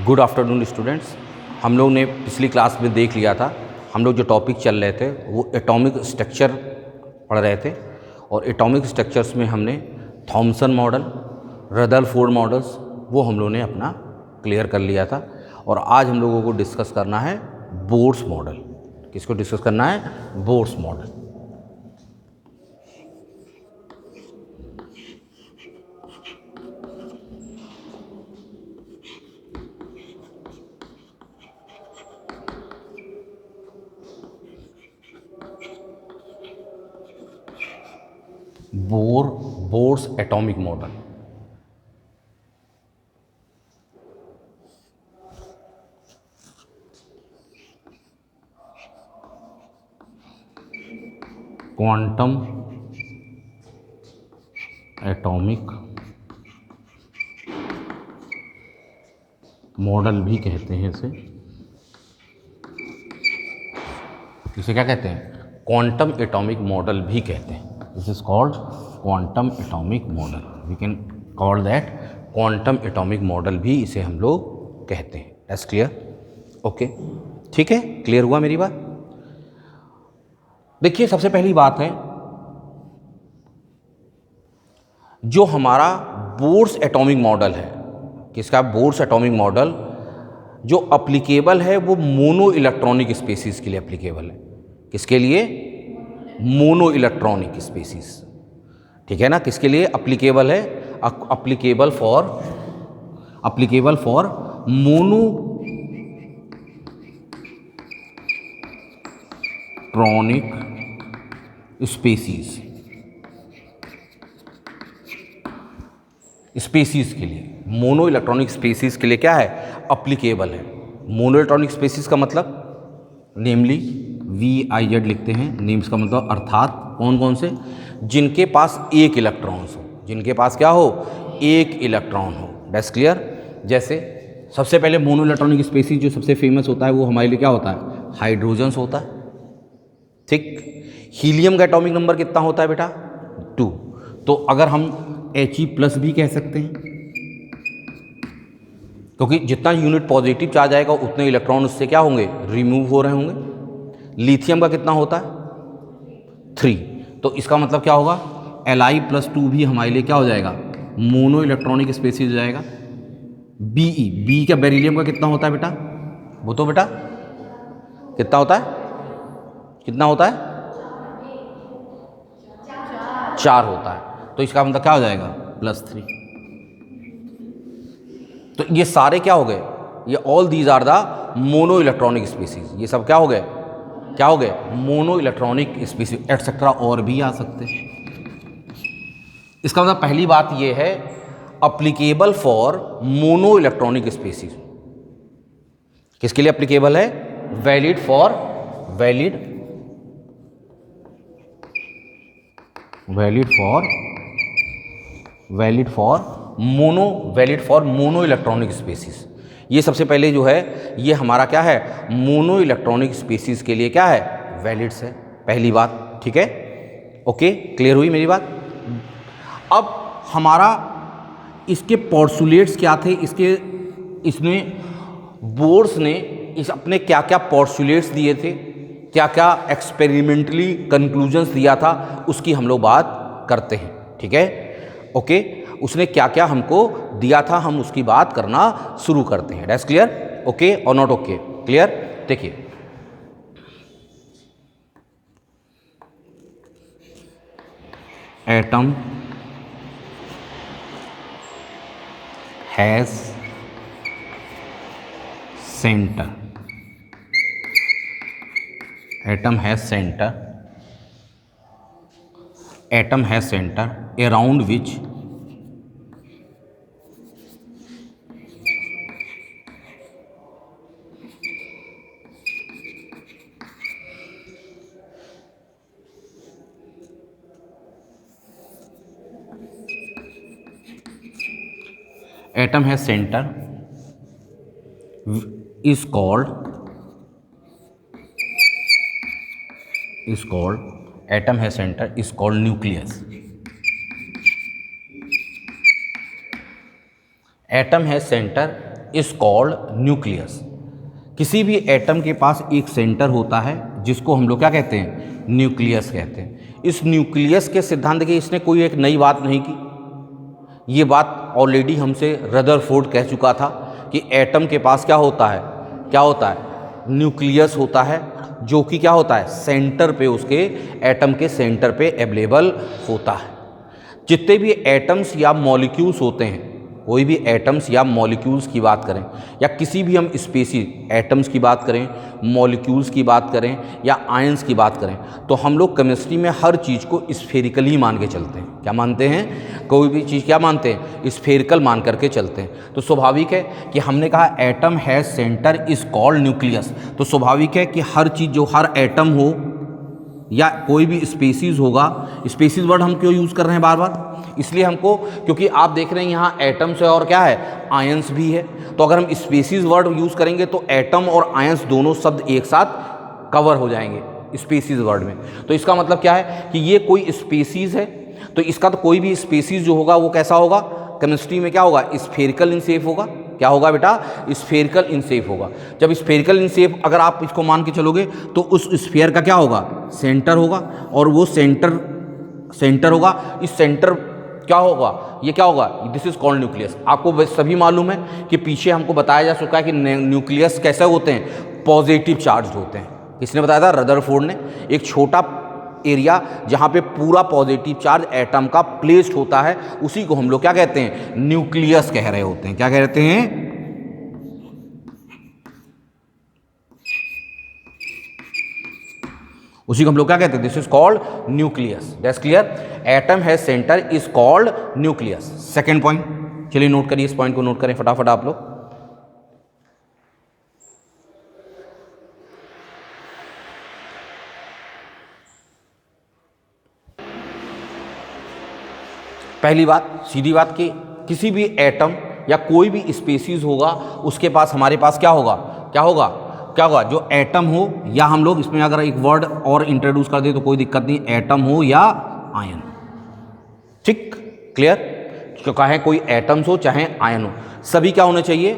Good afternoon students. हम लोग ने पिछली क्लास में देख लिया था, हम लोग जो टॉपिक चल रहे थे वो एटॉमिक स्ट्रक्चर पढ़ रहे थे और एटॉमिक स्ट्रक्चर्स में हमने थॉमसन मॉडल, रदरफोर्ड मॉडल्स वो हम लोग ने अपना क्लियर कर लिया था। और आज हम लोगों को डिस्कस करना है बोर्स मॉडल। किसको डिस्कस करना है? Bohr's model. Bohr's atomic model. Quantum atomic model भी कहते हैं इसे। इसे क्या कहते हैं? क्वांटम एटॉमिक मॉडल भी कहते हैं। This is called quantum atomic model. We can call that quantum atomic model भी इसे हम लोग कहते हैं। As clear? ओके, ठीक है, क्लियर हुआ मेरी बात? देखिए, सबसे पहली बात है जो हमारा बोर्स एटॉमिक मॉडल है, किसका? बोर्स एटॉमिक मॉडल जो अप्लीकेबल है वो मोनो इलेक्ट्रॉनिक स्पेसीज के लिए अप्लीकेबल है। किसके लिए? Mono electronic species. ठीक है ना? किसके लिए अप्लीकेबल है? अप्लीकेबल फॉर मोनोट्रॉनिक स्पेसीज के लिए, मोनो इलेक्ट्रॉनिक स्पेसीज के लिए क्या है? अप्लीकेबल है। मोनो इलेक्ट्रॉनिक स्पेसीज का मतलब नेमली VIZ लिखते हैं। नेम्स का मतलब अर्थात कौन कौन से? जिनके पास एक इलेक्ट्रॉन्स हो, जिनके पास क्या हो? एक इलेक्ट्रॉन हो। That's clear? जैसे सबसे पहले मोनो इलेक्ट्रॉनिक स्पेसीज जो सबसे फेमस होता है वो हमारे लिए क्या होता है? हाइड्रोजन्स होता है। ठीक। हीलियम का एटॉमिक नंबर कितना होता है बेटा? 2। तो अगर हम He+ भी कह सकते हैं, क्योंकि जितना यूनिट पॉजिटिव चार्ज आएगा उतने इलेक्ट्रॉन उससे क्या होंगे? रिमूव हो रहे होंगे। लिथियम का कितना होता है? 3। तो इसका मतलब क्या होगा? Li+2 भी हमारे लिए क्या हो जाएगा? मोनो इलेक्ट्रॉनिक स्पेसीज हो जाएगा। बी का बेरिलियम का कितना होता है बेटा? वो तो बेटा कितना होता है? कितना होता है? 4 होता है। तो इसका मतलब क्या हो जाएगा? +3। तो ये सारे क्या हो गए? ये all these are the mono electronic species. ये सब क्या हो गए? क्या हो गए? मोनो इलेक्ट्रॉनिक स्पीसीज एटसेट्रा और भी आ सकते हैं। इसका मतलब पहली बात ये है applicable for mono electronic species. किसके लिए अप्लीकेबल है? Valid for mono electronic species. ये सबसे पहले जो है ये हमारा क्या है? मोनो इलेक्ट्रॉनिक स्पेसीज के लिए क्या है? वैलिड्स है। पहली बात, ठीक है? ओके, क्लियर हुई मेरी बात? अब हमारा इसके पोस्टुलेट्स क्या थे? इसमें बोर्स ने इस अपने क्या क्या पोस्टुलेट्स दिए थे, क्या क्या एक्सपेरिमेंटली कंक्लूजन्स दिया था, उसकी हम लोग बात करते हैं। ठीक है? ओके, उसने क्या क्या हमको दिया था हम उसकी बात करना शुरू करते हैं। That's clear? ओके और नॉट ओके? क्लियर? देखिए, atom has centre around which is called nucleus. Atom है सेंटर इज कॉल्ड न्यूक्लियस। किसी भी एटम के पास एक सेंटर होता है जिसको हम लोग क्या कहते हैं, न्यूक्लियस कहते हैं। इस न्यूक्लियस के सिद्धांत, देखिए इसने कोई एक नई बात नहीं की, ये बात ऑलरेडी हमसे रदरफोर्ड कह चुका था कि एटम के पास क्या होता है, क्या होता है, न्यूक्लियस होता है, जो कि क्या होता है, सेंटर पे, उसके एटम के सेंटर पे अवेलेबल होता है। जितने भी एटम्स या मॉलिक्यूल्स होते हैं, कोई भी एटम्स या मॉलिक्यूल्स की बात करें, या किसी भी हम स्पेसीज, एटम्स की बात करें, मॉलिक्यूल्स की बात करें या आयंस की बात करें, तो हम लोग केमिस्ट्री में हर चीज़ को स्फेरिकली मान के चलते हैं। क्या मानते हैं, कोई भी चीज़ क्या मानते हैं, स्फेरिकल मान करके चलते हैं। तो स्वाभाविक है कि हमने कहा atom has centre is called nucleus, तो स्वाभाविक है कि हर चीज़, जो हर एटम हो या कोई भी स्पेसीज होगा, स्पेसीज वर्ड हम क्यों यूज़ कर रहे हैं बार बार, इसलिए हमको, क्योंकि आप देख रहे हैं यहाँ एटम्स है और क्या है, आयंस भी है। तो अगर हम स्पेसीज वर्ड यूज़ करेंगे तो एटम और आयंस दोनों शब्द एक साथ कवर हो जाएंगे स्पेसीज वर्ड में। तो इसका मतलब क्या है कि ये कोई स्पेसीज है, तो इसका तो कोई भी स्पेसीज जो होगा वो कैसा होगा, केमिस्ट्री में क्या होगा, स्फेरिकल इन शेप होगा। क्या होगा बेटा, स्फेरिकल इन शेप होगा। जब स्फेरिकल इन शेप अगर आप इसको मान के चलोगे तो उस स्फीयर का क्या होगा, सेंटर होगा, और वो सेंटर होगा, इस सेंटर क्या होगा, ये क्या होगा, दिस इज कॉल्ड न्यूक्लियस। आपको सभी मालूम है कि पीछे हमको बताया जा चुका है कि न्यूक्लियस कैसे होते हैं, पॉजिटिव चार्ज होते हैं। किसने बताया था, रदरफोर्ड ने। एक छोटा एरिया जहाँ पे पूरा पॉजिटिव चार्ज एटम का प्लेस्ड होता है, उसी को हम लोग क्या कहते हैं, न्यूक्लियस कह रहे होते हैं। क्या कहते हैं, उसी को हम लोग क्या कहते हैं, this is called nucleus. That's clear, atom has centre is called nucleus. Second point, चलिए नोट करिए, इस पॉइंट को नोट करें फटाफट आप लोग। पहली बात, सीधी बात, कि किसी भी एटम या कोई भी स्पेसीज होगा उसके पास, हमारे पास क्या होगा, क्या होगा, क्या होगा, जो एटम हो, या हम लोग इसमें अगर एक वर्ड और इंट्रोड्यूस कर दे तो कोई दिक्कत नहीं, एटम हो या आयन। ठीक, क्लियर, चाहे कोई एटम्स हो चाहे आयन हो, सभी क्या होने चाहिए,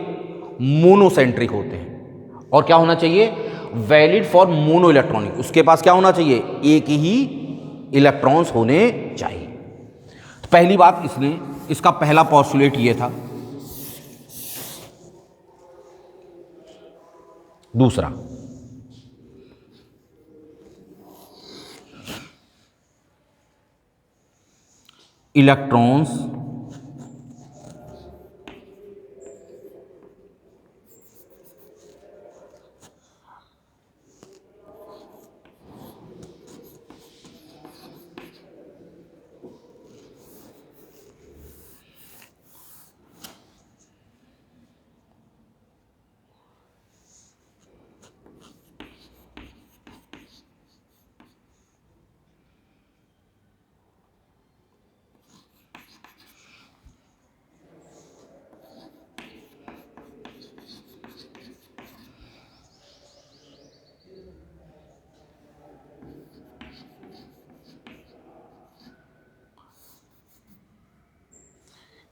मोनोसेंट्रिक होते हैं। और क्या होना चाहिए, वैलिड फॉर मोनो इलेक्ट्रॉनिक, उसके पास क्या होना चाहिए, एक ही इलेक्ट्रॉन्स होने चाहिए। पहली बात, इसने, इसका पहला पॉस्टुलेट ये था। दूसरा, इलेक्ट्रॉन्स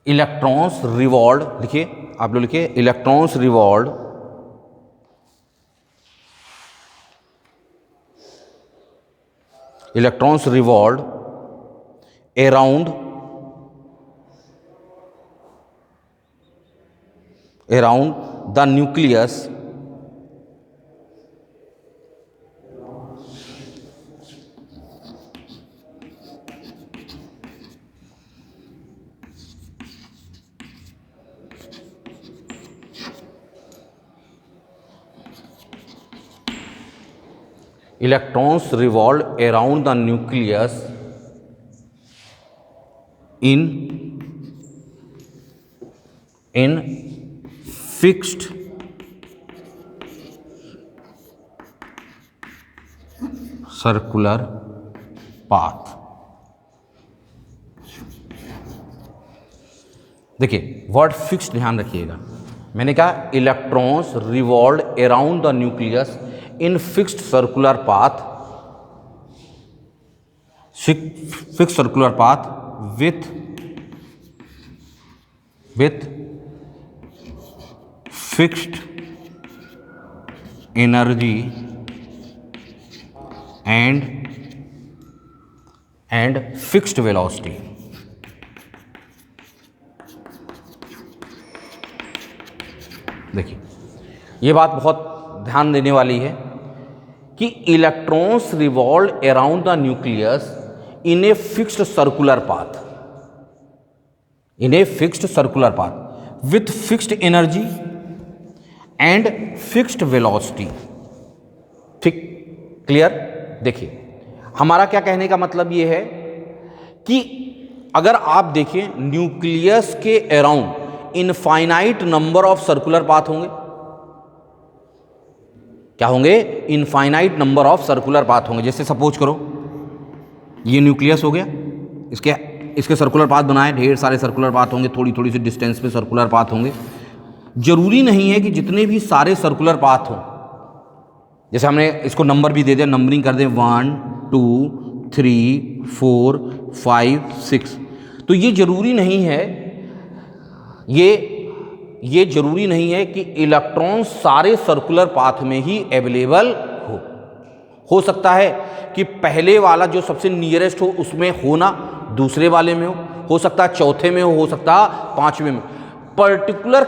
इलेक्ट्रॉन्स रिवॉल्व, लिखिए आप लोग, लिखिए electrons revolve around the nucleus electrons revolve around the nucleus in fixed circular path। देखिए वर्ड फिक्स ध्यान रखिएगा, मैंने कहा electrons revolve around the nucleus in fixed circular path, fixed circular path with fixed energy and fixed velocity. देखिए ये बात बहुत ध्यान देने वाली है कि electrons revolve around the nucleus in a fixed circular path, in a fixed circular path with fixed energy and fixed velocity. ठीक, क्लियर। देखिए हमारा क्या कहने का मतलब ये है कि अगर आप देखें न्यूक्लियस के around infinite number of circular path होंगे। क्या होंगे? Infinite number of circular path होंगे। जैसे सपोज करो ये न्यूक्लियस हो गया, इसके सर्कुलर पाथ बनाए, ढेर सारे सर्कुलर पाथ होंगे, थोड़ी थोड़ी सी डिस्टेंस पे सर्कुलर पाथ होंगे। जरूरी नहीं है कि जितने भी सारे सर्कुलर पाथ हों, जैसे हमने इसको नंबर भी दे दिया, नंबरिंग कर दें 1 2 3 4 5 6, तो ये जरूरी नहीं है, ये जरूरी नहीं है कि इलेक्ट्रॉन सारे सर्कुलर पाथ में ही अवेलेबल हो सकता है कि पहले वाला जो सबसे नियरेस्ट हो उसमें हो ना, दूसरे वाले में हो सकता है चौथे में हो सकता है पांचवें में, पर्टिकुलर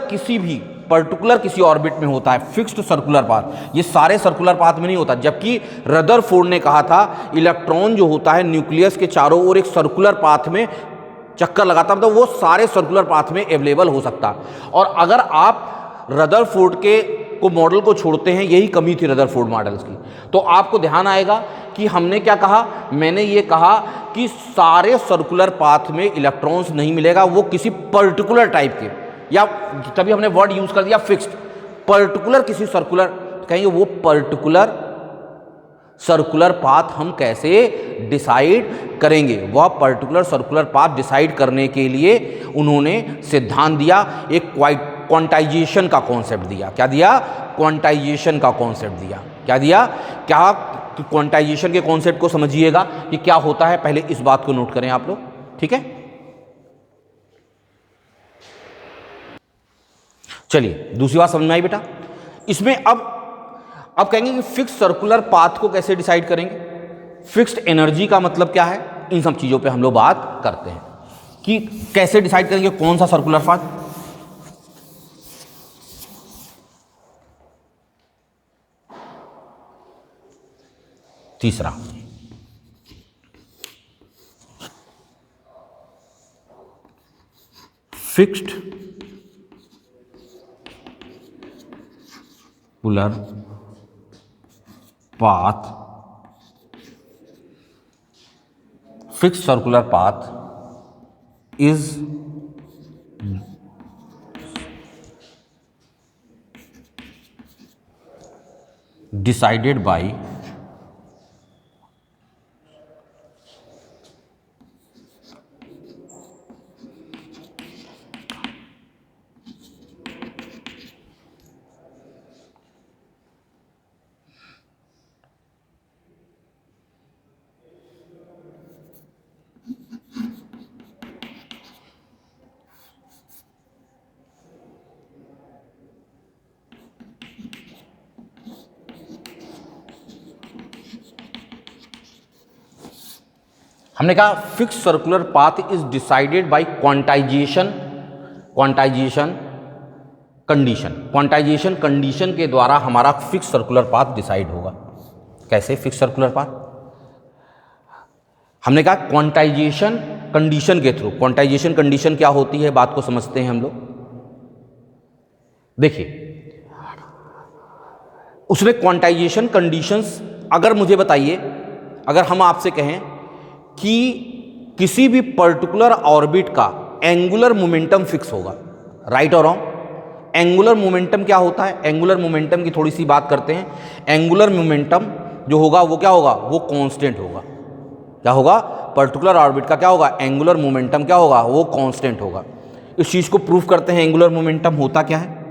किसी ऑर्बिट में होता है फिक्स्ड सर्कुलर पाथ। ये सारे सर्कुलर पाथ में नहीं होता। जबकि रदरफोर्ड ने कहा था इलेक्ट्रॉन जो होता है न्यूक्लियस के चारों ओर एक सर्कुलर पाथ में चक्कर लगाता, मतलब वो सारे सर्कुलर पाथ में अवेलेबल हो सकता है। और अगर आप रदरफोर्ड को मॉडल को छोड़ते हैं, यही कमी थी रदरफोर्ड मॉडल्स की, तो आपको ध्यान आएगा कि हमने क्या कहा, मैंने ये कहा कि सारे सर्कुलर पाथ में इलेक्ट्रॉन्स नहीं मिलेगा, वो किसी पर्टिकुलर टाइप के, या तभी हमने वर्ड यूज कर दिया फिक्स्ड, पर्टिकुलर किसी सर्कुलर, कहेंगे वो पर्टिकुलर सर्कुलर पाथ हम कैसे डिसाइड करेंगे। वह पर्टिकुलर सर्कुलर पाथ डिसाइड करने के लिए उन्होंने सिद्धांत दिया, एक क्वांटाइजेशन का कॉन्सेप्ट दिया। क्या दिया? क्वांटाइजेशन का कॉन्सेप्ट दिया। क्या दिया? क्या क्वांटाइजेशन के कॉन्सेप्ट को समझिएगा कि क्या होता है, पहले इस बात को नोट करें आप लोग, ठीक है। चलिए दूसरी बात समझ में आई बेटा। इसमें अब कहेंगे कि फिक्स सर्कुलर पाथ को कैसे डिसाइड करेंगे, फिक्स्ड एनर्जी का मतलब क्या है, इन सब चीजों पे हम लोग बात करते हैं कि कैसे डिसाइड करेंगे कौन सा सर्कुलर पाथ। तीसरा, fixed circular path, fixed circular path is decided by हमने कहा fix circular path is decided by quantization condition के द्वारा हमारा फिक्स सर्कुलर पाथ डिसाइड होगा। कैसे फिक्स सर्कुलर पाथ? हमने कहा क्वांटाइजेशन कंडीशन के थ्रू। क्वांटाइजेशन कंडीशन क्या होती है, बात को समझते हैं हम लोग। देखिए उसने क्वांटाइजेशन कंडीशंस, अगर मुझे बताइए, अगर हम आपसे कहें कि किसी भी पर्टिकुलर ऑर्बिट का एंगुलर मोमेंटम फिक्स होगा, राइट और रॉन्ग? एंगुलर मोमेंटम क्या होता है? एंगुलर मोमेंटम की थोड़ी सी बात करते हैं। एंगुलर मोमेंटम जो होगा वो क्या होगा? वो कांस्टेंट होगा। क्या होगा? पर्टिकुलर ऑर्बिट का क्या होगा? एंगुलर मोमेंटम क्या होगा? वो कांस्टेंट होगा। इस चीज को प्रूफ करते हैं। एंगुलर मोमेंटम होता क्या है?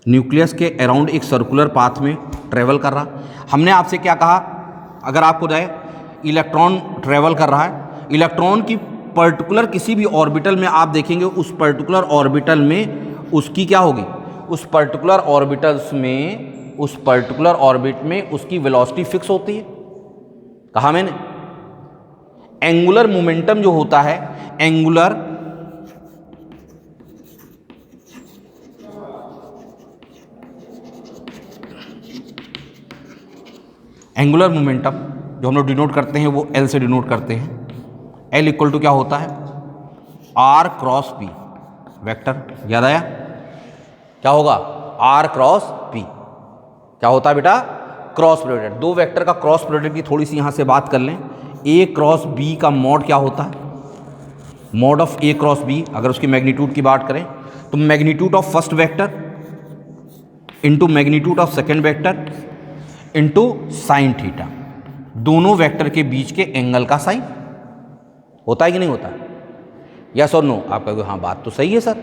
न्यूक्लियस के अराउंड एक सर्कुलर पाथ में ट्रेवल कर रहा। हमने आपसे क्या कहा, अगर आपको जाए इलेक्ट्रॉन ट्रेवल कर रहा है, इलेक्ट्रॉन की पर्टिकुलर किसी भी ऑर्बिटल में आप देखेंगे उस पर्टिकुलर ऑर्बिटल में उसकी क्या होगी, उस पर्टिकुलर ऑर्बिटल्स में, उस पर्टिकुलर ऑर्बिट में उसकी वेलोसिटी फिक्स होती है। कहा मैंने, एंगुलर मोमेंटम जो होता है, एंगुलर मोमेंटम जो हम लोग डिनोट करते हैं वो एल से डिनोट करते हैं। एल इक्वल टू क्या होता है, आर क्रॉस पी वेक्टर। याद आया क्या होगा, आर क्रॉस पी क्या होता है बेटा, क्रॉस प्रोडक्ट। दो वेक्टर का क्रॉस प्रोडक्ट की थोड़ी सी यहां से बात कर लें। ए क्रॉस बी का मॉड क्या होता है, mod of A cross B. अगर उसकी मैग्नीट्यूड की बात करें तो magnitude of first vector into magnitude of second vector into sine theta, दोनों वेक्टर के बीच के एंगल का साइन। होता है कि नहीं होता, यस और नो? आप कहोगे हाँ बात तो सही है सर।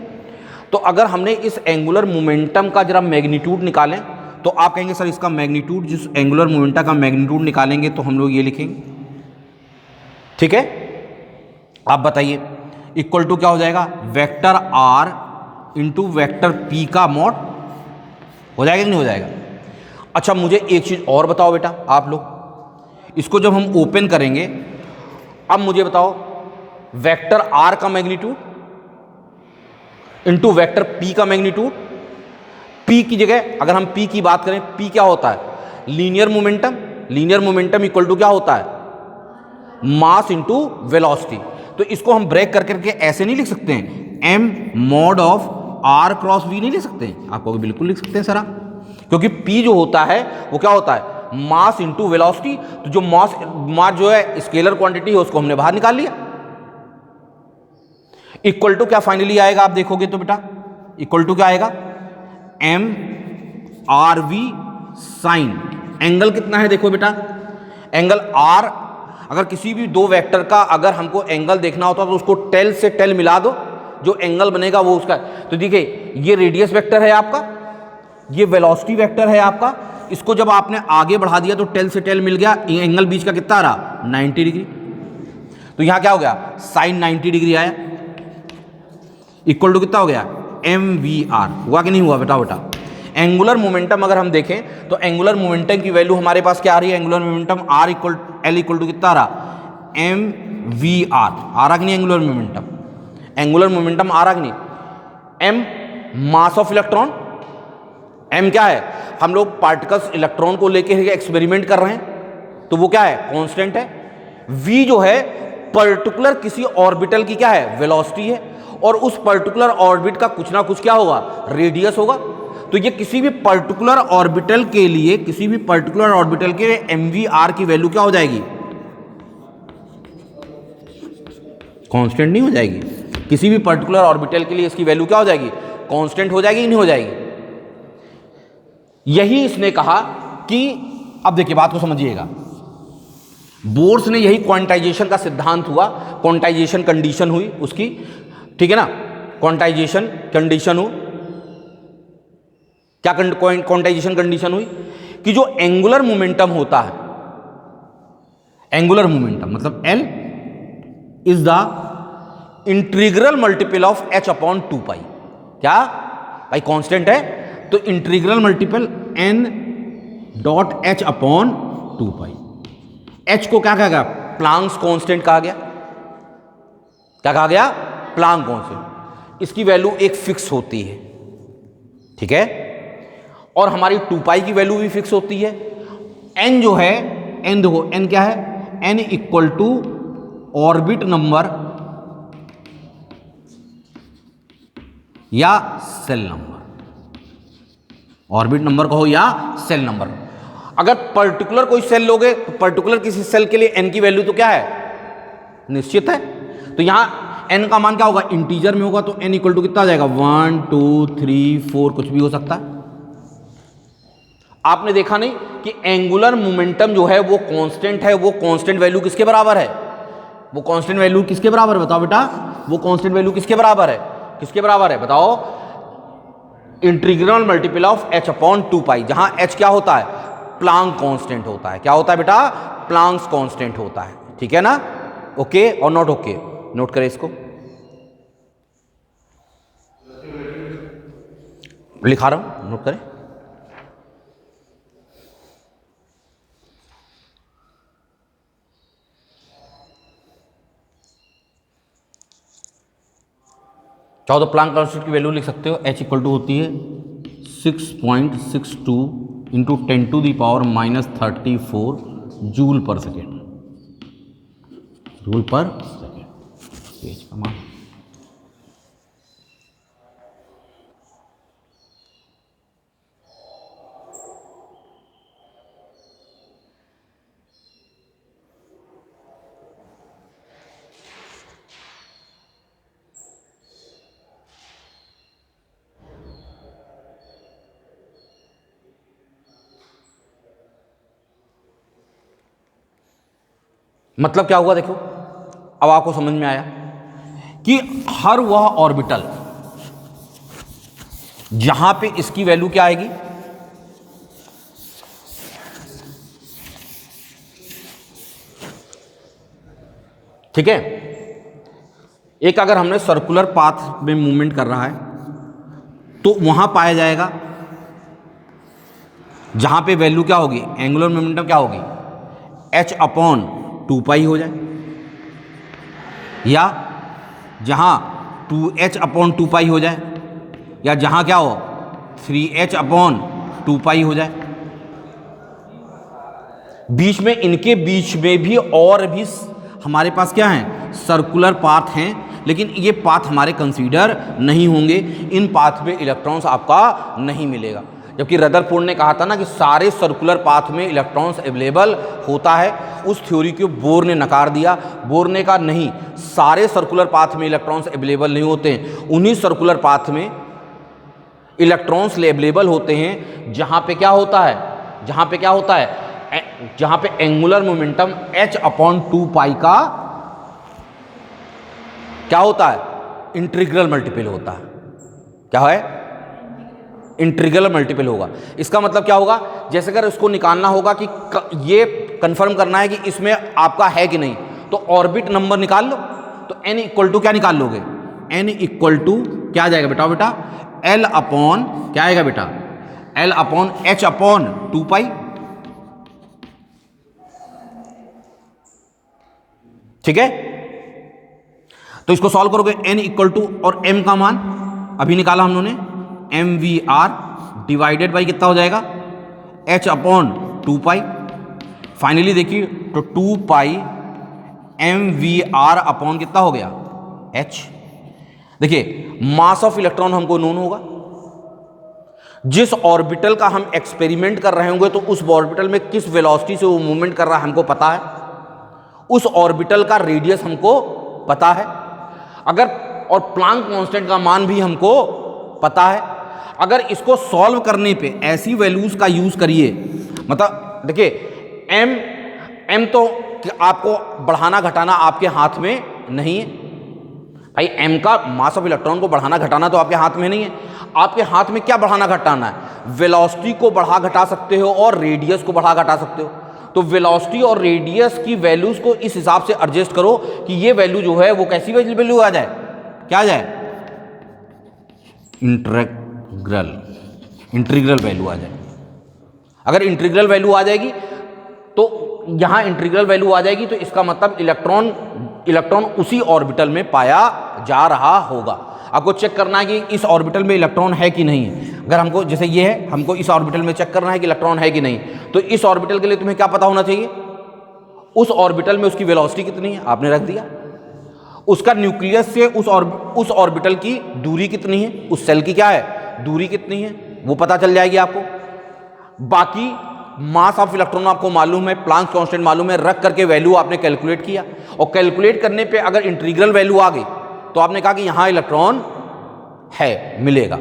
तो अगर हमने इस एंगुलर मोमेंटम का जरा मैग्नीट्यूड निकालें तो आप कहेंगे सर इसका मैग्नीट्यूड, जिस एंगुलर मोमेंटम का मैग्नीट्यूड निकालेंगे तो हम लोग ये लिखेंगे, ठीक है। आप बताइए इक्वल टू क्या हो जाएगा, vector r into vector P का मॉड। हो जाएगा कि नहीं हो जाएगा? अच्छा मुझे एक चीज़ और बताओ बेटा, आप लोग इसको जब हम ओपन करेंगे, अब मुझे बताओ वेक्टर आर का मैग्नीट्यूड इंटू वेक्टर पी का मैग्नीट्यूड। पी की जगह अगर हम पी की बात करें, पी क्या होता है, linear momentum. Linear momentum equal to क्या होता है, मास इंटू वेलोसिटी। तो इसको हम ब्रेक कर करके ऐसे नहीं लिख सकते हैं, M mod of R cross V नहीं लिख सकते हैं? आपको बिल्कुल लिख सकते हैं सर आप, क्योंकि P जो होता है वो क्या होता है, मास इंटू वेलोसिटी। तो जो मास जो है स्केलर क्वांटिटी है उसको हमने बाहर निकाल लिया। इक्वल टू क्या फाइनली आएगा, आप देखोगे तो बेटा इक्वल टू क्या आएगा, M R V sine. Angle कितना है देखो बेटा, एंगल आर। अगर किसी भी दो वेक्टर का अगर हमको एंगल देखना होता तो उसको टेल से टेल मिला दो, जो एंगल बनेगा वो उसका। तो देखिए ये रेडियस वेक्टर है आपका, ये वेलोसिटी वेक्टर है आपका। इसको जब आपने आगे बढ़ा दिया तो टेल से टेल मिल गया, एंगल बीच का कितना आ रहा, 90 डिग्री। तो यहां क्या हो गया, साइन 90 डिग्री आया। इक्वल टू कितना हो गया, एम वी आर। हुआ कि नहीं हुआ बेटा? बेटा एंगुलर मोमेंटम अगर हम देखें तो एंगुलर मोमेंटम की वैल्यू हमारे पास क्या आ रही है, angular momentum are equal L equal to कितना आ रहा, एम वी आर। आ रहा कि नहीं एंगुलर मोमेंटम? एंगुलर मोमेंटम आ रहा कि नहीं? M mass of electron, M क्या है, हम लोग पार्टिकल्स इलेक्ट्रॉन को लेके एक्सपेरिमेंट कर रहे हैं तो वो क्या है, कांस्टेंट है। वी जो है पर्टिकुलर किसी ऑर्बिटल की क्या है, वेलोसिटी है, और उस पर्टिकुलर ऑर्बिट का कुछ ना कुछ क्या होगा, रेडियस होगा। तो ये किसी भी पर्टिकुलर ऑर्बिटल के लिए, किसी भी पर्टिकुलर ऑर्बिटल के एम वी आर की वैल्यू क्या हो जाएगी, कांस्टेंट नहीं हो जाएगी। किसी भी पर्टिकुलर ऑर्बिटल के लिए इसकी वैल्यू क्या हो जाएगी, कांस्टेंट हो जाएगी कि नहीं हो जाएगी? यही इसने कहा कि, अब देखिए बात को समझिएगा, बोर्स ने यही क्वांटाइजेशन का सिद्धांत हुआ, क्वांटाइजेशन कंडीशन हुई उसकी, ठीक है ना, क्वांटाइजेशन कंडीशन हुई। क्या क्वांटाइजेशन कंडीशन हुई कि जो एंगुलर मोमेंटम होता है, एंगुलर मोमेंटम मतलब L is the integral multiple of h upon 2 पाई। क्या भाई, कांस्टेंट है तो integral multiple n dot h upon 2 पाई। h को क्या कहा गया, प्लांक्स कांस्टेंट कहा गया। क्या कहा गया, प्लांक कांस्टेंट। इसकी वैल्यू एक फिक्स होती है, ठीक है, और हमारी 2 पाई की वैल्यू भी फिक्स होती है। n जो है, n देखो n क्या है, n equal to orbit number या सेल नंबर। ऑर्बिट नंबर कहो या सेल नंबर। अगर पर्टिकुलर कोई सेल लोगे तो पर्टिकुलर किसी सेल के लिए n की वैल्यू तो क्या है, निश्चित है। तो यहां n का मान क्या होगा, इंटीजर में होगा, तो n इक्वल टू कितना आ जाएगा, 1 2 3 4 कुछ भी हो सकता है। आपने देखा नहीं कि एंगुलर मोमेंटम जो है वो कांस्टेंट है, वो कांस्टेंट वैल्यू किसके बराबर है, वो कांस्टेंट वैल्यू किसके बराबर है, बताओ बेटा, वो कांस्टेंट वैल्यू किसके बराबर है, किसके बराबर है बताओ, integral multiple of h upon 2 पाई, जहां h क्या होता है, प्लांक कांस्टेंट होता है। क्या होता है बेटा, प्लांक्स कांस्टेंट होता है, ठीक है ना, ओके और नॉट ओके। नोट करें इसको, लिखा रहा हूं, नोट करें। चाहो तो प्लांक कांस्टेंट की वैल्यू लिख सकते हो, H इक्वल टू होती है 6.62 इंटू 10⁻⁻34 जूल पर सेकेंड, जूल पर सेकेंड, H का मान। मतलब क्या हुआ देखो, अब आपको समझ में आया कि हर वह ऑर्बिटल जहां पे इसकी वैल्यू क्या आएगी, ठीक है, एक अगर हमने सर्कुलर पाथ में मूवमेंट कर रहा है तो वहां पाया जाएगा जहां पे वैल्यू क्या होगी, एंगुलर मोमेंटम क्या होगी, H/2π हो जाए, या जहां 2H/2π हो जाए, या जहां क्या हो 3H/2π हो जाए। बीच में, इनके बीच में भी और भी हमारे पास क्या है, सर्कुलर पाथ हैं, लेकिन ये पाथ हमारे कंसीडर नहीं होंगे, इन पाथ में इलेक्ट्रॉन्स आपका नहीं मिलेगा। जबकि रदरफोर्ड ने कहा था ना कि सारे सर्कुलर पाथ में इलेक्ट्रॉन्स अवेलेबल होता है, उस थ्योरी को बोर ने नकार दिया। बोर ने कहा नहीं, सारे सर्कुलर पाथ में इलेक्ट्रॉन्स अवेलेबल नहीं होते हैं, उन्हीं सर्कुलर पाथ में इलेक्ट्रॉन्स अवेलेबल होते हैं जहां पे क्या होता है, जहां पे क्या होता है, जहां पे एंगुलर मोमेंटम H/2π का क्या होता है, इंटीग्रल मल्टीपल होता है। क्या है, इंटीग्रल मल्टीपल होगा। इसका मतलब क्या होगा, जैसे अगर इसको निकालना होगा कि ये कंफर्म करना है कि इसमें आपका है कि नहीं, तो ऑर्बिट नंबर निकाल लो, तो n इक्वल टू क्या निकाल लोगे, n इक्वल टू क्या आ जाएगा बेटा, L अपॉन क्या आएगा बेटा, L अपॉन H/2π, ठीक है। तो इसको सॉल्व करोगे, n इक्वल टू, और m का मान अभी निकाला हम लोगों ने, mvr डिवाइडेड बाई कितना हो जाएगा, H/2π। फाइनली देखिए तो 2π mvr अपॉन कितना हो गया, h। देखिए मास ऑफ इलेक्ट्रॉन हमको नोन होगा, जिस ऑर्बिटल का हम एक्सपेरिमेंट कर रहे होंगे तो उस ऑर्बिटल में किस वेलोसिटी से वो मूवमेंट कर रहा है हमको पता है, उस ऑर्बिटल का रेडियस हमको पता है, अगर, और प्लांक कांस्टेंट का मान भी हमको पता है। अगर इसको सॉल्व करने पे ऐसी वैल्यूज का यूज करिए, मतलब देखिए m तो आपको बढ़ाना घटाना आपके हाथ में नहीं है भाई, m का मास ऑफ इलेक्ट्रॉन को बढ़ाना घटाना तो आपके हाथ में नहीं है। आपके हाथ में क्या बढ़ाना घटाना है, वेलोसिटी को बढ़ा घटा सकते हो और रेडियस को बढ़ा घटा सकते हो। तो वेलोसिटी और रेडियस की वैल्यूज को इस हिसाब से एडजस्ट करो कि ये वैल्यू जो है वो कैसी वैल्यू आ जाए, क्या आ जाए, इंटीग्रल वैल्यू आ जाए। अगर इंटीग्रल वैल्यू आ जाएगी तो यहां इंटीग्रल वैल्यू आ जाएगी, तो इसका मतलब इलेक्ट्रॉन उसी ऑर्बिटल में पाया जा रहा होगा। आपको चेक करना है कि इस ऑर्बिटल में इलेक्ट्रॉन है कि नहीं है। अगर हमको, जैसे ये है, हमको इस ऑर्बिटल में चेक करना है कि इलेक्ट्रॉन है कि नहीं, तो इस ऑर्बिटल के लिए तुम्हें क्या पता होना चाहिए, उस ऑर्बिटल में उसकी वेलोसिटी कितनी है, आपने रख दिया। उसका न्यूक्लियस से उस ऑर्बिटल की दूरी कितनी है, उस सेल की क्या है दूरी कितनी है, वो पता चल जाएगी आपको। बाकी मास ऑफ इलेक्ट्रॉन आपको मालूम है, प्लांक कांस्टेंट मालूम है, रख करके वैल्यू आपने कैलकुलेट किया, और कैलकुलेट करने पे अगर इंटीग्रल वैल्यू आ गई तो आपने कहा कि यहां इलेक्ट्रॉन है, मिलेगा,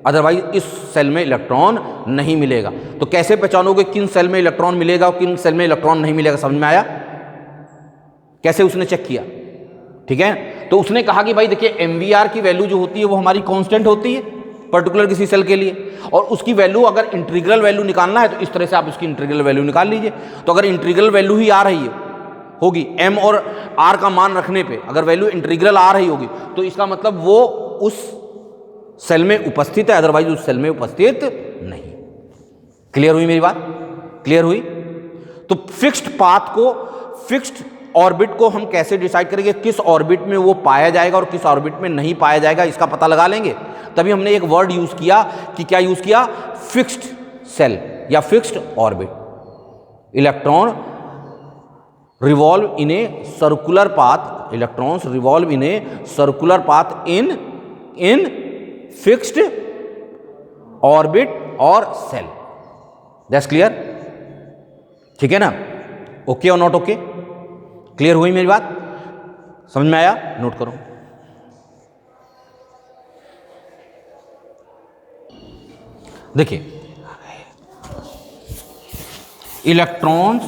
अदरवाइज इस सेल में इलेक्ट्रॉन नहीं मिलेगा। तो कैसे पहचानोगे किन सेल में इलेक्ट्रॉन मिलेगा और किन सेल में इलेक्ट्रॉन नहीं मिलेगा, समझ में आया कैसे उसने चेक किया, ठीक है। तो उसने कहा कि भाई देखिए MVR की वैल्यू जो होती है वो हमारी कांस्टेंट होती है पर्टिकुलर किसी सेल के लिए, और उसकी वैल्यू अगर इंटीग्रल वैल्यू निकालना है तो इस तरह से आप उसकी इंटीग्रल वैल्यू निकाल लीजिए। तो अगर इंटीग्रल वैल्यू ही आ रही है होगी m और आर का मान रखने पे अगर वैल्यू इंटीग्रल आ रही होगी तो इसका मतलब वो उस सेल में उपस्थित है, अदरवाइज उस सेल में उपस्थित नहीं। क्लियर हुई मेरी बात? क्लियर हुई? तो फिक्स्ड पाथ को, फिक्स्ड ऑर्बिट को हम कैसे डिसाइड करेंगे, किस ऑर्बिट में वो पाया जाएगा और किस ऑर्बिट में नहीं पाया जाएगा, इसका पता लगा लेंगे। तभी हमने एक वर्ड यूज किया कि क्या यूज किया, फिक्स्ड सेल या fixed orbit. Electron revolve in a circular path, electrons revolve in a circular path in fixed orbit और सेल। That's clear? ठीक है ना? ओके और नॉट ओके? क्लियर हुई मेरी बात? समझ में आया? नोट करो। देखिए, electrons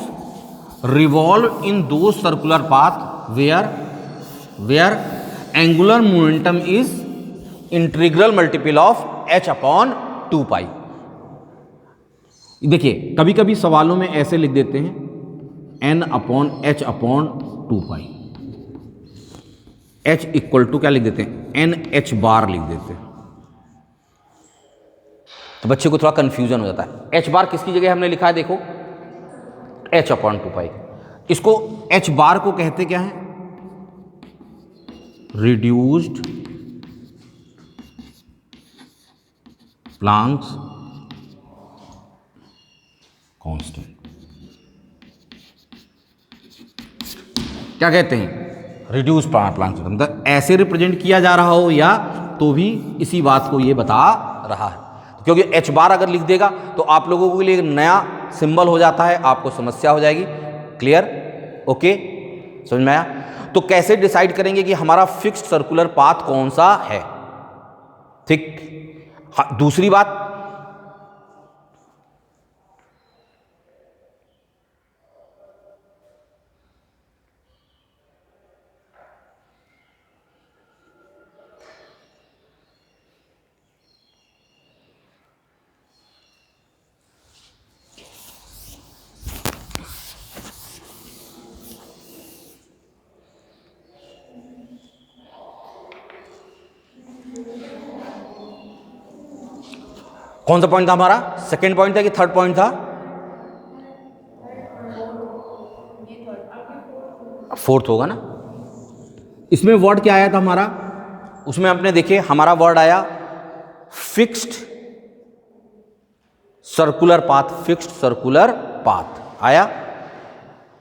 revolve in those circular path where angular momentum is integral multiple of h/2π। देखिए, कभी कभी सवालों में ऐसे लिख देते हैं n/h/2π, h इक्वल टू क्या लिख देते हैं, NH बार लिख देते हैं, तो बच्चे को थोड़ा कंफ्यूजन हो जाता है। h बार किसकी जगह हमने लिखा है, देखो h/2π। इसको h बार को कहते क्या है, रिड्यूस्ड प्लांक्स कांस्टेंट। क्या कहते हैं, रिड्यूस प्लांक्स। मतलब ऐसे रिप्रेजेंट किया जा रहा हो या तो भी इसी बात को ये बता रहा है, क्योंकि h बार अगर लिख देगा तो आप लोगों के लिए एक नया सिंबल हो जाता है, आपको समस्या हो जाएगी। क्लियर? ओके, समझ में आया? तो कैसे डिसाइड करेंगे कि हमारा फिक्स्ड सर्कुलर पाथ कौन सा है? ठीक। दूसरी बात, कौन सा पॉइंट था हमारा, सेकंड पॉइंट था कि थर्ड पॉइंट था? फोर्थ होगा ना। इसमें वर्ड क्या आया था हमारा, उसमें आपने देखे हमारा वर्ड आया fixed circular path, fixed circular path आया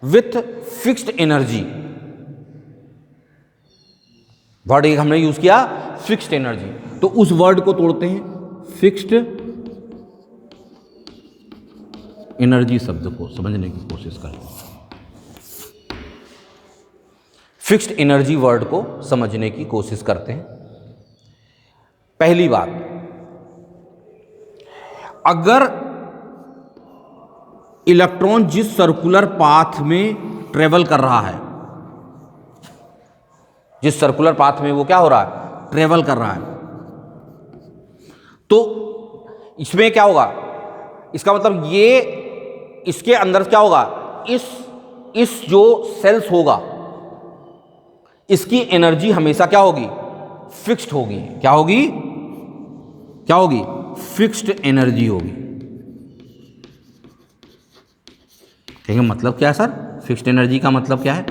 विथ फिक्स्ड एनर्जी। वर्ड एक हमने यूज किया फिक्स्ड एनर्जी, तो उस वर्ड को तोड़ते हैं, फिक्स्ड एनर्जी शब्द को समझने की कोशिश करें। फिक्स्ड एनर्जी वर्ड को समझने की कोशिश करते हैं। पहली बात, अगर इलेक्ट्रॉन जिस सर्कुलर पाथ में ट्रेवल कर रहा है, जिस सर्कुलर पाथ में वो क्या हो रहा है, ट्रेवल कर रहा है, तो इसमें क्या होगा, इसका मतलब ये इसके अंदर क्या होगा, इस जो सेल्स होगा इसकी एनर्जी हमेशा क्या होगी, फिक्स्ड होगी। क्या होगी, क्या होगी, फिक्स्ड एनर्जी होगी। ठीक है, मतलब क्या है सर, फिक्स्ड एनर्जी का मतलब क्या है?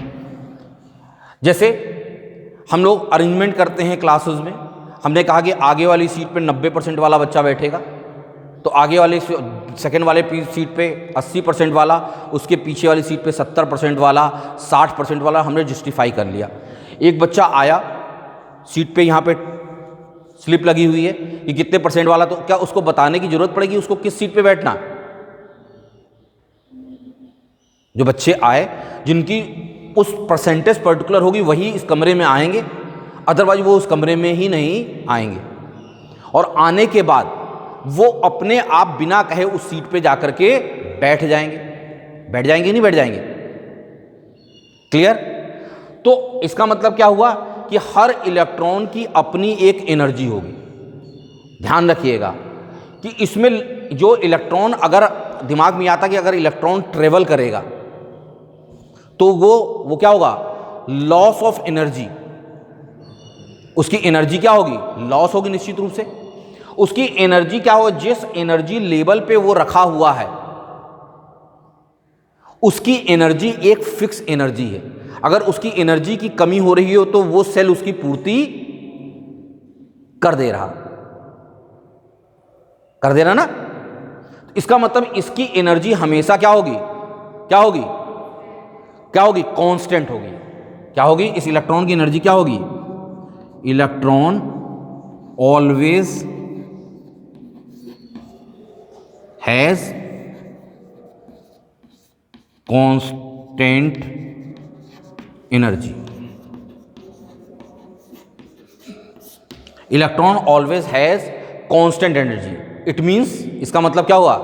जैसे हम लोग अरेंजमेंट करते हैं क्लासेस में, हमने कहा कि आगे वाली सीट पे 90% वाला बच्चा बैठेगा, तो आगे वाले सेकंड वाले सीट पे 80% वाला, उसके पीछे वाली सीट पे 70% वाला, 60% वाला, हमने जस्टिफाई कर लिया। एक बच्चा आया सीट पे, यहाँ पे स्लिप लगी हुई है कि कितने परसेंट वाला, तो क्या उसको बताने की जरूरत पड़ेगी उसको किस सीट पे बैठना? जो बच्चे आए जिनकी उस परसेंटेज पर्टिकुलर होगी वही इस कमरे में आएंगे, अदरवाइज वो उस कमरे में ही नहीं आएंगे। और आने के बाद वो अपने आप बिना कहे उस सीट पे जाकर के बैठ जाएंगे। बैठ जाएंगे नहीं बैठ जाएंगे? क्लियर? तो इसका मतलब क्या हुआ कि हर इलेक्ट्रॉन की अपनी एक एनर्जी होगी। ध्यान रखिएगा कि इसमें जो इलेक्ट्रॉन, अगर दिमाग में आता कि अगर इलेक्ट्रॉन ट्रेवल करेगा तो वो क्या होगा, लॉस ऑफ एनर्जी, उसकी एनर्जी क्या होगी, लॉस होगी निश्चित रूप से। उसकी एनर्जी क्या होगी, जिस एनर्जी लेवल पे वो रखा हुआ है उसकी एनर्जी एक फिक्स एनर्जी है। अगर उसकी एनर्जी की कमी हो रही हो तो वो सेल उसकी पूर्ति कर दे रहा ना। इसका मतलब इसकी एनर्जी हमेशा क्या होगी, कांस्टेंट होगी। क्या होगी, इस इलेक्ट्रॉन की एनर्जी क्या होगी, electron always has constant energy. Electron always has constant energy. It means, इसका मतलब क्या हुआ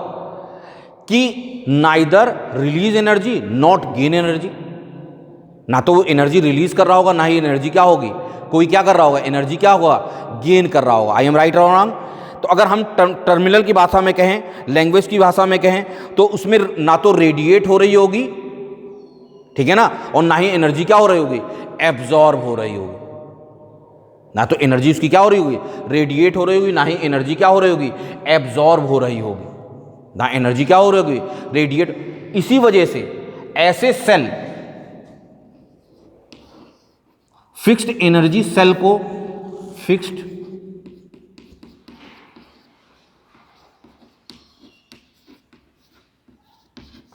कि neither release energy not gain energy. ना तो वो एनर्जी रिलीज कर रहा होगा, ना ही एनर्जी क्या होगी, कोई क्या कर रहा होगा, एनर्जी क्या होगा, गेन कर रहा होगा। आई एम राइट और रॉन्ग? तो अगर हम टर्मिनल की भाषा में कहें, लैंग्वेज की भाषा में कहें, तो उसमें ना तो रेडिएट हो रही होगी, ठीक है ना, और ना ही एनर्जी क्या हो रही होगी, एब्जॉर्ब हो रही होगी। ना तो एनर्जी उसकी क्या हो रही होगी, रेडिएट हो रही होगी, ना ही एनर्जी क्या हो रही होगी, एब्जॉर्ब हो रही होगी। ना एनर्जी क्या हो रही होगी, रेडिएट। इसी वजह से ऐसे सेल, फिक्स्ड एनर्जी सेल को, फिक्स्ड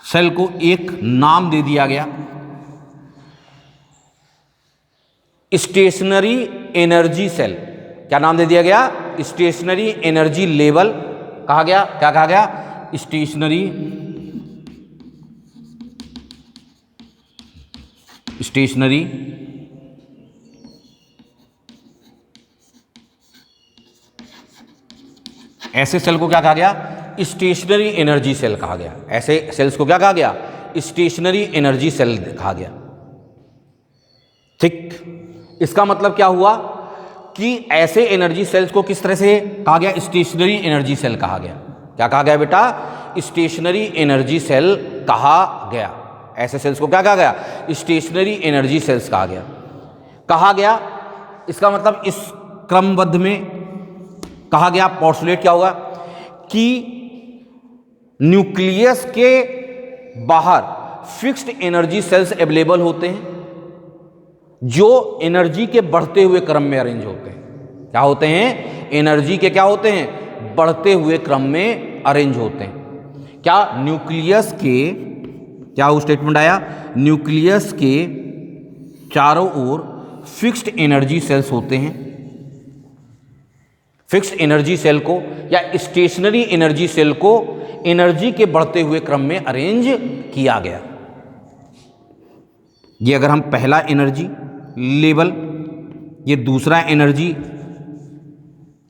सेल को एक नाम दे दिया गया, स्टेशनरी एनर्जी सेल। क्या नाम दे दिया गया, स्टेशनरी एनर्जी लेवल कहा गया। क्या कहा गया, स्टेशनरी ऐसे सेल को क्या कहा गया, स्टेशनरी एनर्जी सेल कहा गया। ऐसे सेल्स को क्या कहा गया, स्टेशनरी एनर्जी सेल कहा गया। ठीक, इसका मतलब क्या हुआ कि ऐसे एनर्जी सेल्स को किस तरह से कहा गया, स्टेशनरी एनर्जी सेल कहा गया। क्या कहा गया बेटा, स्टेशनरी एनर्जी सेल कहा गया। ऐसे सेल्स को क्या कहा गया, स्टेशनरी एनर्जी सेल्स कहा गया। इसका मतलब इस क्रमबद्ध में कहा गया, पोस्टुलेट क्या होगा कि न्यूक्लियस के बाहर फिक्स्ड एनर्जी सेल्स अवेलेबल होते हैं जो एनर्जी के बढ़ते हुए क्रम में अरेंज होते हैं। क्या होते हैं, एनर्जी के क्या होते हैं, बढ़ते हुए क्रम में अरेंज होते हैं। क्या न्यूक्लियस के, क्या वो स्टेटमेंट आया, न्यूक्लियस के चारों ओर फिक्स्ड एनर्जी सेल्स होते हैं। फिक्स्ड एनर्जी सेल को या स्टेशनरी एनर्जी सेल को एनर्जी के बढ़ते हुए क्रम में अरेंज किया गया। ये अगर हम पहला एनर्जी लेवल, ये दूसरा एनर्जी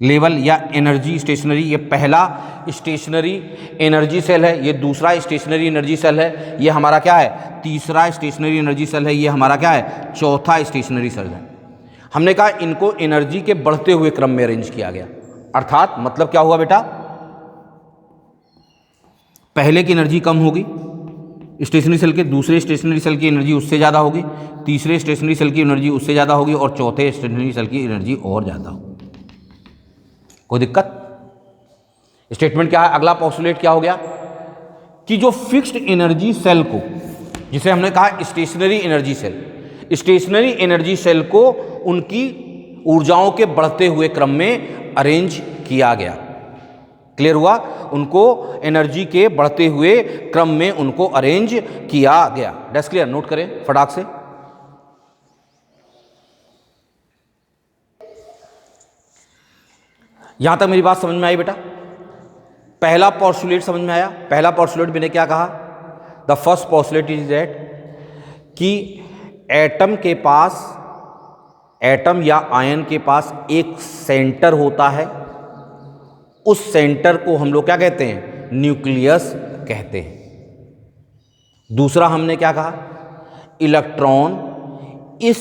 लेवल या एनर्जी स्टेशनरी, ये पहला स्टेशनरी एनर्जी सेल है, ये दूसरा स्टेशनरी एनर्जी सेल है, ये हमारा क्या है, तीसरा स्टेशनरी एनर्जी सेल है, ये हमारा क्या है, चौथा स्टेशनरी सेल है। हमने कहा इनको एनर्जी के बढ़ते हुए क्रम में अरेंज किया गया। अर्थात मतलब क्या हुआ बेटा, पहले की एनर्जी कम होगी स्टेशनरी सेल के, दूसरे स्टेशनरी सेल की एनर्जी उससे ज़्यादा होगी, तीसरे स्टेशनरी सेल की एनर्जी उससे ज़्यादा होगी, और चौथे स्टेशनरी सेल की एनर्जी और ज़्यादा होगी। कोई दिक्कत? स्टेटमेंट क्या है, अगला पोस्टुलेट क्या हो गया कि जो फिक्स्ड एनर्जी सेल को, जिसे हमने कहा stationary energy shell, stationary energy shell को उनकी ऊर्जाओं के बढ़ते हुए क्रम में अरेंज किया गया। क्लियर हुआ? उनको एनर्जी के बढ़ते हुए क्रम में उनको अरेंज किया गया। Desk clear? नोट करें फटाक से। यहां तक मेरी बात समझ में आई बेटा? पहला पोस्टुलेट समझ में आया? पहला पोस्टुलेट मैंने क्या कहा, the first postulate is that कि एटम के पास, एटम या आयन के पास एक सेंटर होता है, उस सेंटर को हम लोग क्या कहते हैं, न्यूक्लियस कहते हैं। दूसरा हमने क्या कहा, इलेक्ट्रॉन इस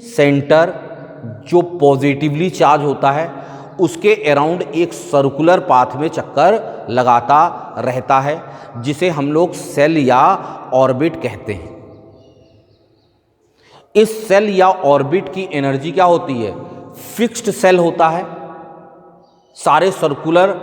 सेंटर जो पॉजिटिवली चार्ज होता है उसके अराउंड एक सर्कुलर पाथ में चक्कर लगाता रहता है, जिसे हम लोग सेल या ऑर्बिट कहते हैं। इस सेल या ऑर्बिट की एनर्जी क्या होती है, फिक्स्ड सेल होता है। सारे सर्कुलर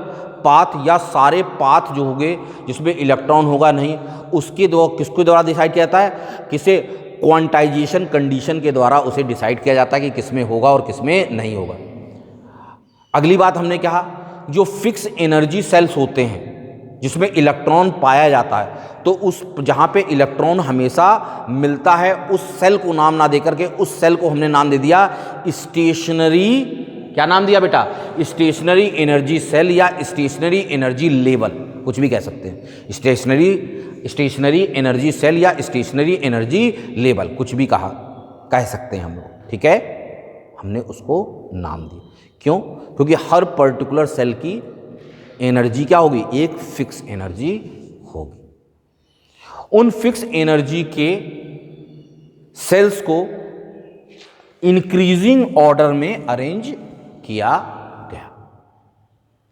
पाथ या सारे पाथ जो होंगे जिसमें इलेक्ट्रॉन होगा नहीं, उसके द्वारा किसके द्वारा डिसाइड किया जाता है, किसे क्वांटाइजेशन कंडीशन के द्वारा उसे डिसाइड किया जाता है कि किसमें होगा और किसमें नहीं होगा। अगली बात हमने कहा, जो फिक्स एनर्जी सेल्स होते हैं जिसमें इलेक्ट्रॉन पाया जाता है, तो उस जहाँ पे इलेक्ट्रॉन हमेशा मिलता है उस सेल को नाम ना दे करके उस सेल को हमने नाम दे दिया स्टेशनरी, क्या नाम दिया बेटा, स्टेशनरी एनर्जी सेल या स्टेशनरी एनर्जी लेवल, कुछ भी कह सकते हैं। स्टेशनरी एनर्जी सेल या स्टेशनरी एनर्जी लेवल, कुछ भी कह सकते हैं हम लोग, ठीक है। हमने उसको नाम दिया, क्यों? क्योंकि हर पर्टिकुलर सेल की एनर्जी क्या होगी, एक फिक्स एनर्जी होगी। उन फिक्स एनर्जी के सेल्स को इंक्रीजिंग ऑर्डर में अरेंज किया गया।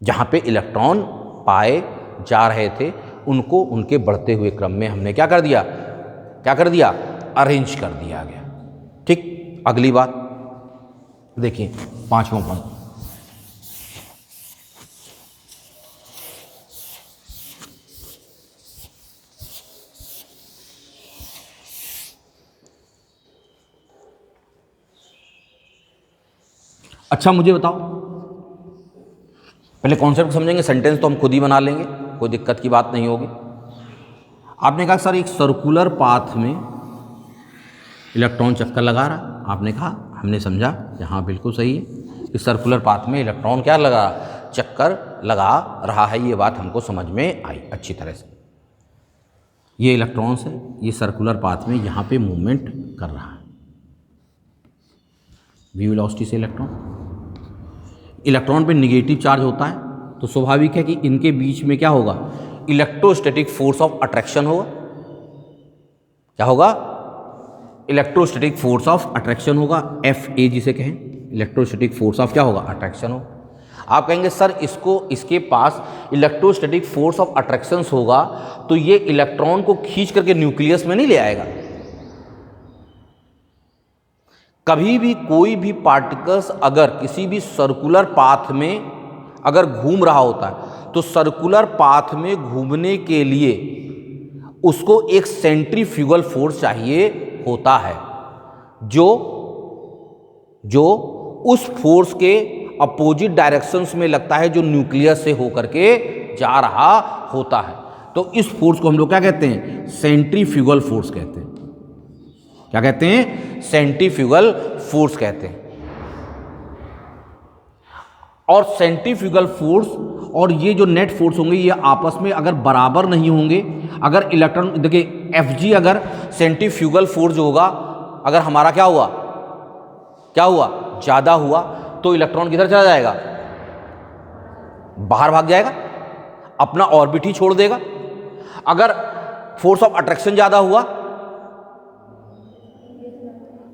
जहां पे इलेक्ट्रॉन पाए जा रहे थे उनको उनके बढ़ते हुए क्रम में हमने क्या कर दिया, अरेंज कर दिया गया। ठीक, अगली बात देखिए, 5वां पॉइंट, अच्छा मुझे बताओ, पहले कॉन्सेप्ट समझेंगे, सेंटेंस तो हम खुद ही बना लेंगे, कोई दिक्कत की बात नहीं होगी। आपने कहा सर एक सर्कुलर पाथ में इलेक्ट्रॉन चक्कर लगा रहा, आपने कहा, हमने समझा कि हाँ बिल्कुल सही है, इस सर्कुलर पाथ में इलेक्ट्रॉन क्या लगा, चक्कर लगा रहा है। ये बात हमको समझ में आई अच्छी तरह से। ये इलेक्ट्रॉन्स है, ये सर्कुलर पाथ में यहाँ पे मूवमेंट कर रहा है, वी वेलोसिटी से इलेक्ट्रॉन पे निगेटिव चार्ज होता है, तो स्वाभाविक है कि इनके बीच में क्या होगा, इलेक्ट्रोस्टैटिक फोर्स ऑफ अट्रैक्शन होगा। क्या होगा, इलेक्ट्रोस्टैटिक फोर्स ऑफ अट्रैक्शन होगा, FA जिसे कहें, इलेक्ट्रोस्टैटिक फोर्स ऑफ क्या होगा, अट्रैक्शन हो। आप कहेंगे सर इसके पास इलेक्ट्रोस्टैटिक फोर्स ऑफ अट्रैक्शन होगा तो ये इलेक्ट्रॉन को खींच करके न्यूक्लियस में नहीं ले आएगा। कभी भी कोई भी पार्टिकल्स अगर किसी भी सर्कुलर पाथ में अगर घूम रहा होता है तो सर्कुलर पाथ में घूमने के लिए उसको एक सेंट्रीफ्यूगल फोर्स चाहिए होता है, जो उस फोर्स के अपोजिट डायरेक्शंस में लगता है, जो न्यूक्लियस से होकर के जा रहा होता है। तो इस फोर्स को हम लोग क्या कहते हैं, सेंट्रीफ्यूगल फोर्स कहते हैं। क्या कहते हैं, सेंट्रीफ्यूगल फोर्स कहते हैं। और सेंट्रीफ्यूगल फोर्स और ये जो नेट फोर्स होंगे ये आपस में अगर बराबर नहीं होंगे, अगर इलेक्ट्रॉन देखिए Fg अगर सेंट्रीफ्यूगल फोर्स जो होगा अगर हमारा क्या हुआ ज़्यादा हुआ तो इलेक्ट्रॉन किधर चला जाएगा, बाहर भाग जाएगा, अपना ऑर्बिट ही छोड़ देगा। अगर फोर्स ऑफ अट्रैक्शन ज़्यादा हुआ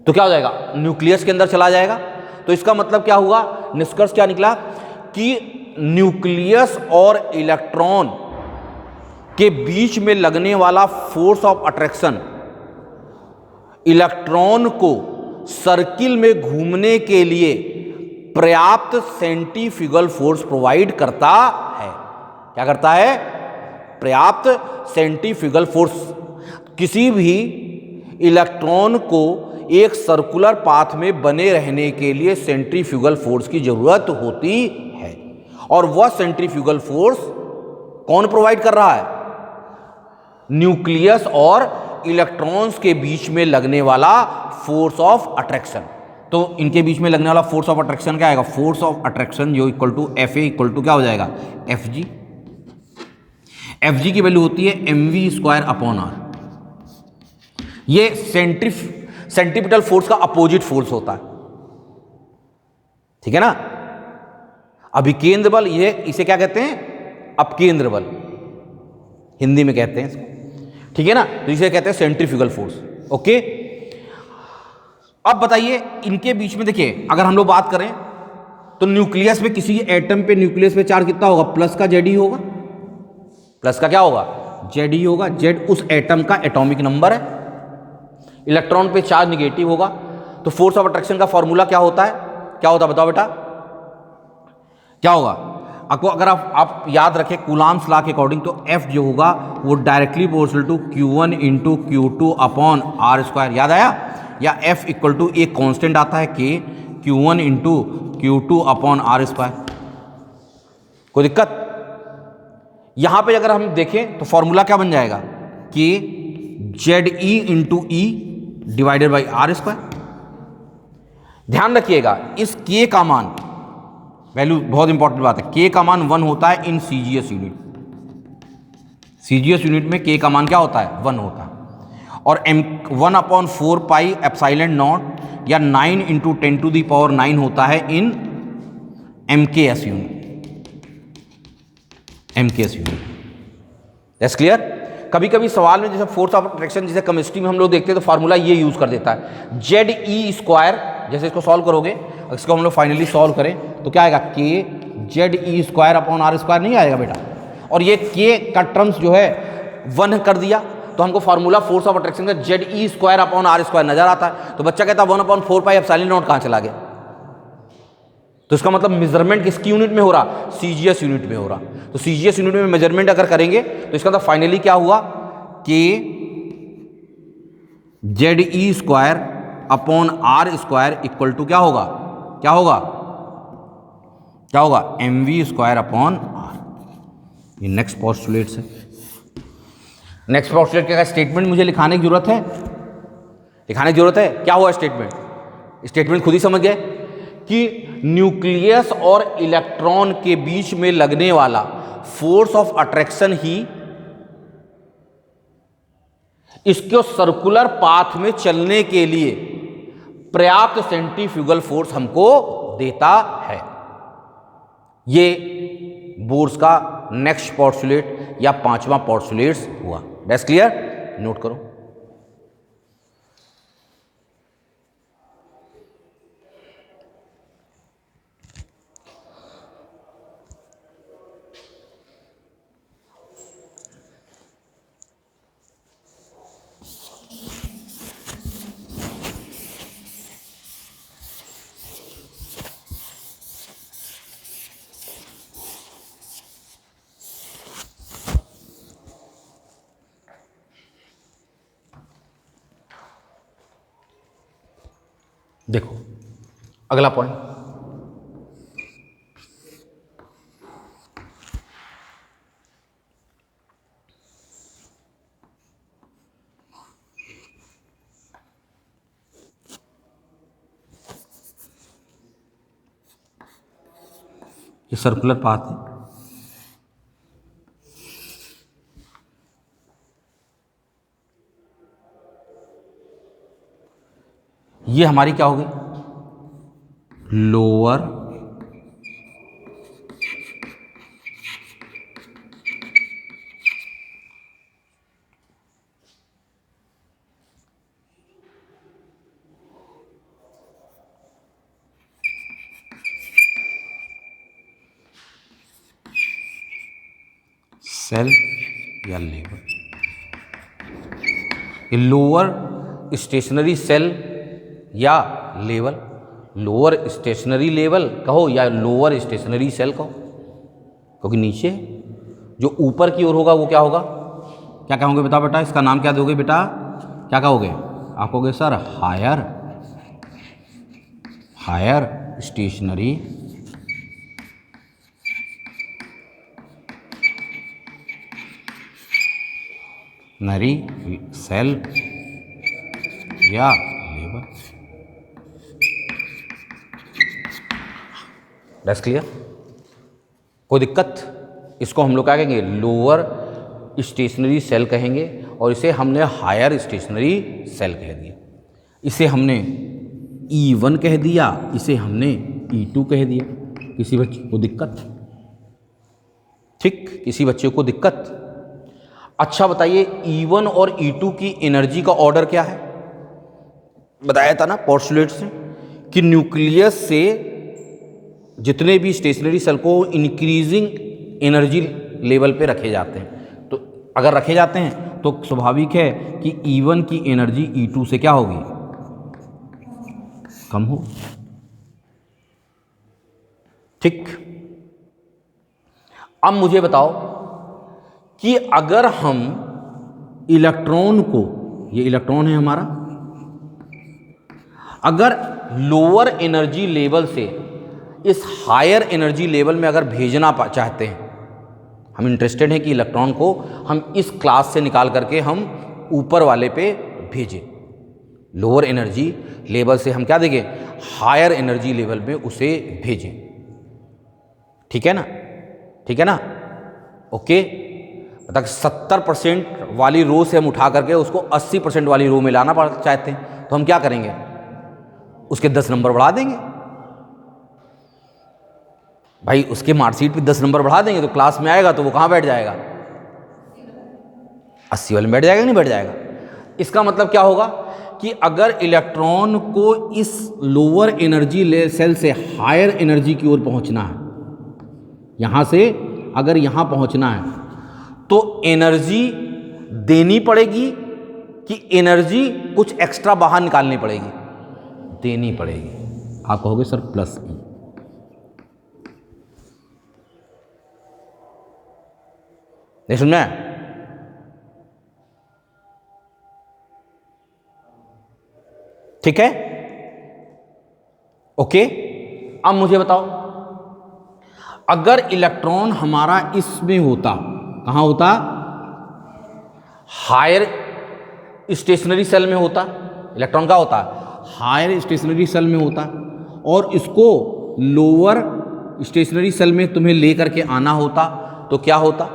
तो क्या हो जाएगा, न्यूक्लियस के अंदर चला जाएगा। तो इसका मतलब क्या हुआ, निष्कर्ष क्या निकला कि न्यूक्लियस और इलेक्ट्रॉन के बीच में लगने वाला फोर्स ऑफ अट्रैक्शन इलेक्ट्रॉन को सर्किल में घूमने के लिए पर्याप्त सेंट्रीफ्यूगल फोर्स प्रोवाइड करता है। क्या करता है, पर्याप्त सेंट्रीफ्यूगल फोर्स। किसी भी इलेक्ट्रॉन को एक सर्कुलर पाथ में बने रहने के लिए सेंट्रीफ्यूगल फोर्स की जरूरत होती है, और वह सेंट्रीफ्यूगल फोर्स कौन प्रोवाइड कर रहा है, न्यूक्लियस और इलेक्ट्रॉन्स के बीच में लगने वाला फोर्स ऑफ अट्रैक्शन। तो इनके बीच में लगने वाला फोर्स ऑफ अट्रैक्शन क्या आएगा, फोर्स ऑफ अट्रैक्शन जो equal to FA equal to क्या हो जाएगा, Fg की वैल्यू होती है mv²/r। ये सेंट्रीपिटल फोर्स का अपोजिट फोर्स होता है, ठीक है ना। अभिकेंद्र बल, ये इसे क्या कहते हैं, अपकेंद्र बल हिंदी में कहते हैं इसको, ठीक है ना। तो इसे कहते हैं सेंट्रीफ्यूगल फोर्स। ओके, अब बताइए इनके बीच में देखिए अगर हम लोग बात करें तो न्यूक्लियस में किसी एटम पे न्यूक्लियस पे चार्ज कितना होगा, प्लस का Ze होगा, प्लस का क्या होगा, Ze होगा। Z उस एटम का एटॉमिक नंबर है। इलेक्ट्रॉन पे चार्ज निगेटिव होगा, तो फोर्स ऑफ अट्रैक्शन का फॉर्मूला क्या होता है, क्या होता है बताओ बेटा, क्या होगा? आपको अगर आप याद रखें कूलाम्स लॉ के अकॉर्डिंग, तो F जो होगा वो directly proportional to Q1 into Q2 upon R square, याद आया? या F इक्वल टू एक कांस्टेंट आता है K, Q1 into Q2 upon R square. कोई दिक्कत? यहां पे अगर हम देखें तो फॉर्मूला क्या बन जाएगा, K ZE into E divided by R square. ध्यान रखिएगा इस K का मान, वैल्यू बहुत इंपॉर्टेंट बात है, K का मान 1 होता है इन CGS यूनिट। CGS यूनिट में K का मान क्या होता है, 1 होता है। और M1 upon 4 pi epsilon not या 9 इंटू 10 टू दी पावर 9 होता है इन MKS unit, MKS unit. That's clear? कभी कभी सवाल में जैसे फोर्स ऑफ अट्रैक्शन जैसे केमिस्ट्री में हम लोग देखते हैं तो फार्मूला ये यूज कर देता है ZE स्क्वायर। जैसे इसको सॉल्व करोगे, इसको हम लोग फाइनली सॉल्व करें तो क्या आएगा, K ZE square upon R square नहीं आएगा बेटा। और ये K का टर्म्स जो है 1 कर दिया तो हमको फार्मूला फोर्स ऑफ अट्रैक्शन का ZE square upon R square नजर आता है। तो बच्चा कहता है 1 अपॉन 4 पाई एप्सिलॉन नॉट कहाँ चला गया? तो इसका मतलब मेजरमेंट किसकी यूनिट में हो रहा, CGS यूनिट में हो रहा। तो CGS यूनिट में मेजरमेंट अगर करेंगे तो इसका मतलब फाइनली क्या हुआ, K ZE square upon R square equal to क्या होगा, क्या होगा, क्या होगा, MV स्क्वायर अपॉन आर। ये नेक्स्ट पोस्टुलेट है। नेक्स्ट पोस्टुलेट क्या, स्टेटमेंट मुझे लिखाने की जरूरत है, लिखाने की जरूरत है? क्या हुआ स्टेटमेंट? स्टेटमेंट खुद ही समझ गए कि न्यूक्लियस और इलेक्ट्रॉन के बीच में लगने वाला फोर्स ऑफ अट्रैक्शन ही इसको सर्कुलर पाथ में चलने के लिए पर्याप्त सेंट्रीफ्यूगल फोर्स हमको देता है। ये बोर्स का नेक्स्ट पोस्टुलेट या 5वां पोस्टुलेट हुआ। That's clear? नोट करो। देखो अगला पॉइंट, ये सर्कुलर पाथ है। ये हमारी क्या होगी, लोअर सेल या लेवल। ये लोअर स्टेशनरी सेल या लेवल, लोअर स्टेशनरी लेवल कहो या लोअर स्टेशनरी सेल कहो, क्योंकि नीचे जो ऊपर की ओर होगा वो क्या होगा, क्या कहोगे बेटा, बेटा इसका नाम क्या दोगे बेटा, क्या कहोगे? आप कहोगे सर हायर स्टेशनरी नरी सेल या लेवल। That's clear? कोई दिक्कत? इसको हम लोग क्या कहेंगे, लोअर स्टेशनरी सेल कहेंगे, और इसे हमने हायर स्टेशनरी सेल कह दिया। इसे हमने E1 कह दिया, इसे हमने E2 कह दिया। किसी बच्चे को दिक्कत? ठीक, किसी बच्चे को दिक्कत? अच्छा बताइए E1 और E2 की एनर्जी का ऑर्डर क्या है? बताया था ना पोस्टुलेट से कि न्यूक्लियस से जितने भी स्टेशनरी सेल को इंक्रीजिंग एनर्जी लेवल पे रखे जाते हैं। तो अगर रखे जाते हैं तो स्वाभाविक है कि E1 की एनर्जी E2 से क्या होगी, कम हो। ठीक, अब मुझे बताओ कि अगर हम इलेक्ट्रॉन को, ये इलेक्ट्रॉन है हमारा, अगर लोअर एनर्जी लेवल से इस हायर एनर्जी लेवल में अगर भेजना चाहते हैं, हम इंटरेस्टेड हैं कि इलेक्ट्रॉन को हम इस क्लास से निकाल करके हम ऊपर वाले पे भेजें, लोअर एनर्जी लेवल से हम क्या देंगे, हायर एनर्जी लेवल में उसे भेजें। ठीक है ना, ठीक है ना, ओके। मतलब 70% वाली रो से हम उठा करके उसको 80% वाली रो में लाना चाहते हैं, तो हम क्या करेंगे, उसके 10 नंबर बढ़ा देंगे। भाई उसके मार्कशीट पे 10 नंबर बढ़ा देंगे तो क्लास में आएगा तो वो कहाँ बैठ जाएगा, 80 वाले में बैठ जाएगा, नहीं बैठ जाएगा। इसका मतलब क्या होगा कि अगर इलेक्ट्रॉन को इस लोअर एनर्जी सेल से हायर एनर्जी की ओर पहुंचना है, यहां से अगर यहां पहुंचना है तो एनर्जी देनी पड़ेगी कि एनर्जी कुछ एक्स्ट्रा बाहर निकालनी पड़ेगी, देनी पड़ेगी। आप कहोगे सर प्लस ई, नहीं सुन में, ठीक है, ओके। अब मुझे बताओ, अगर इलेक्ट्रॉन हमारा इसमें होता, कहां होता, हायर स्टेशनरी सेल में होता, इलेक्ट्रॉन का होता हायर स्टेशनरी सेल में होता, और इसको लोअर स्टेशनरी सेल में तुम्हें लेकर के आना होता, तो क्या होता,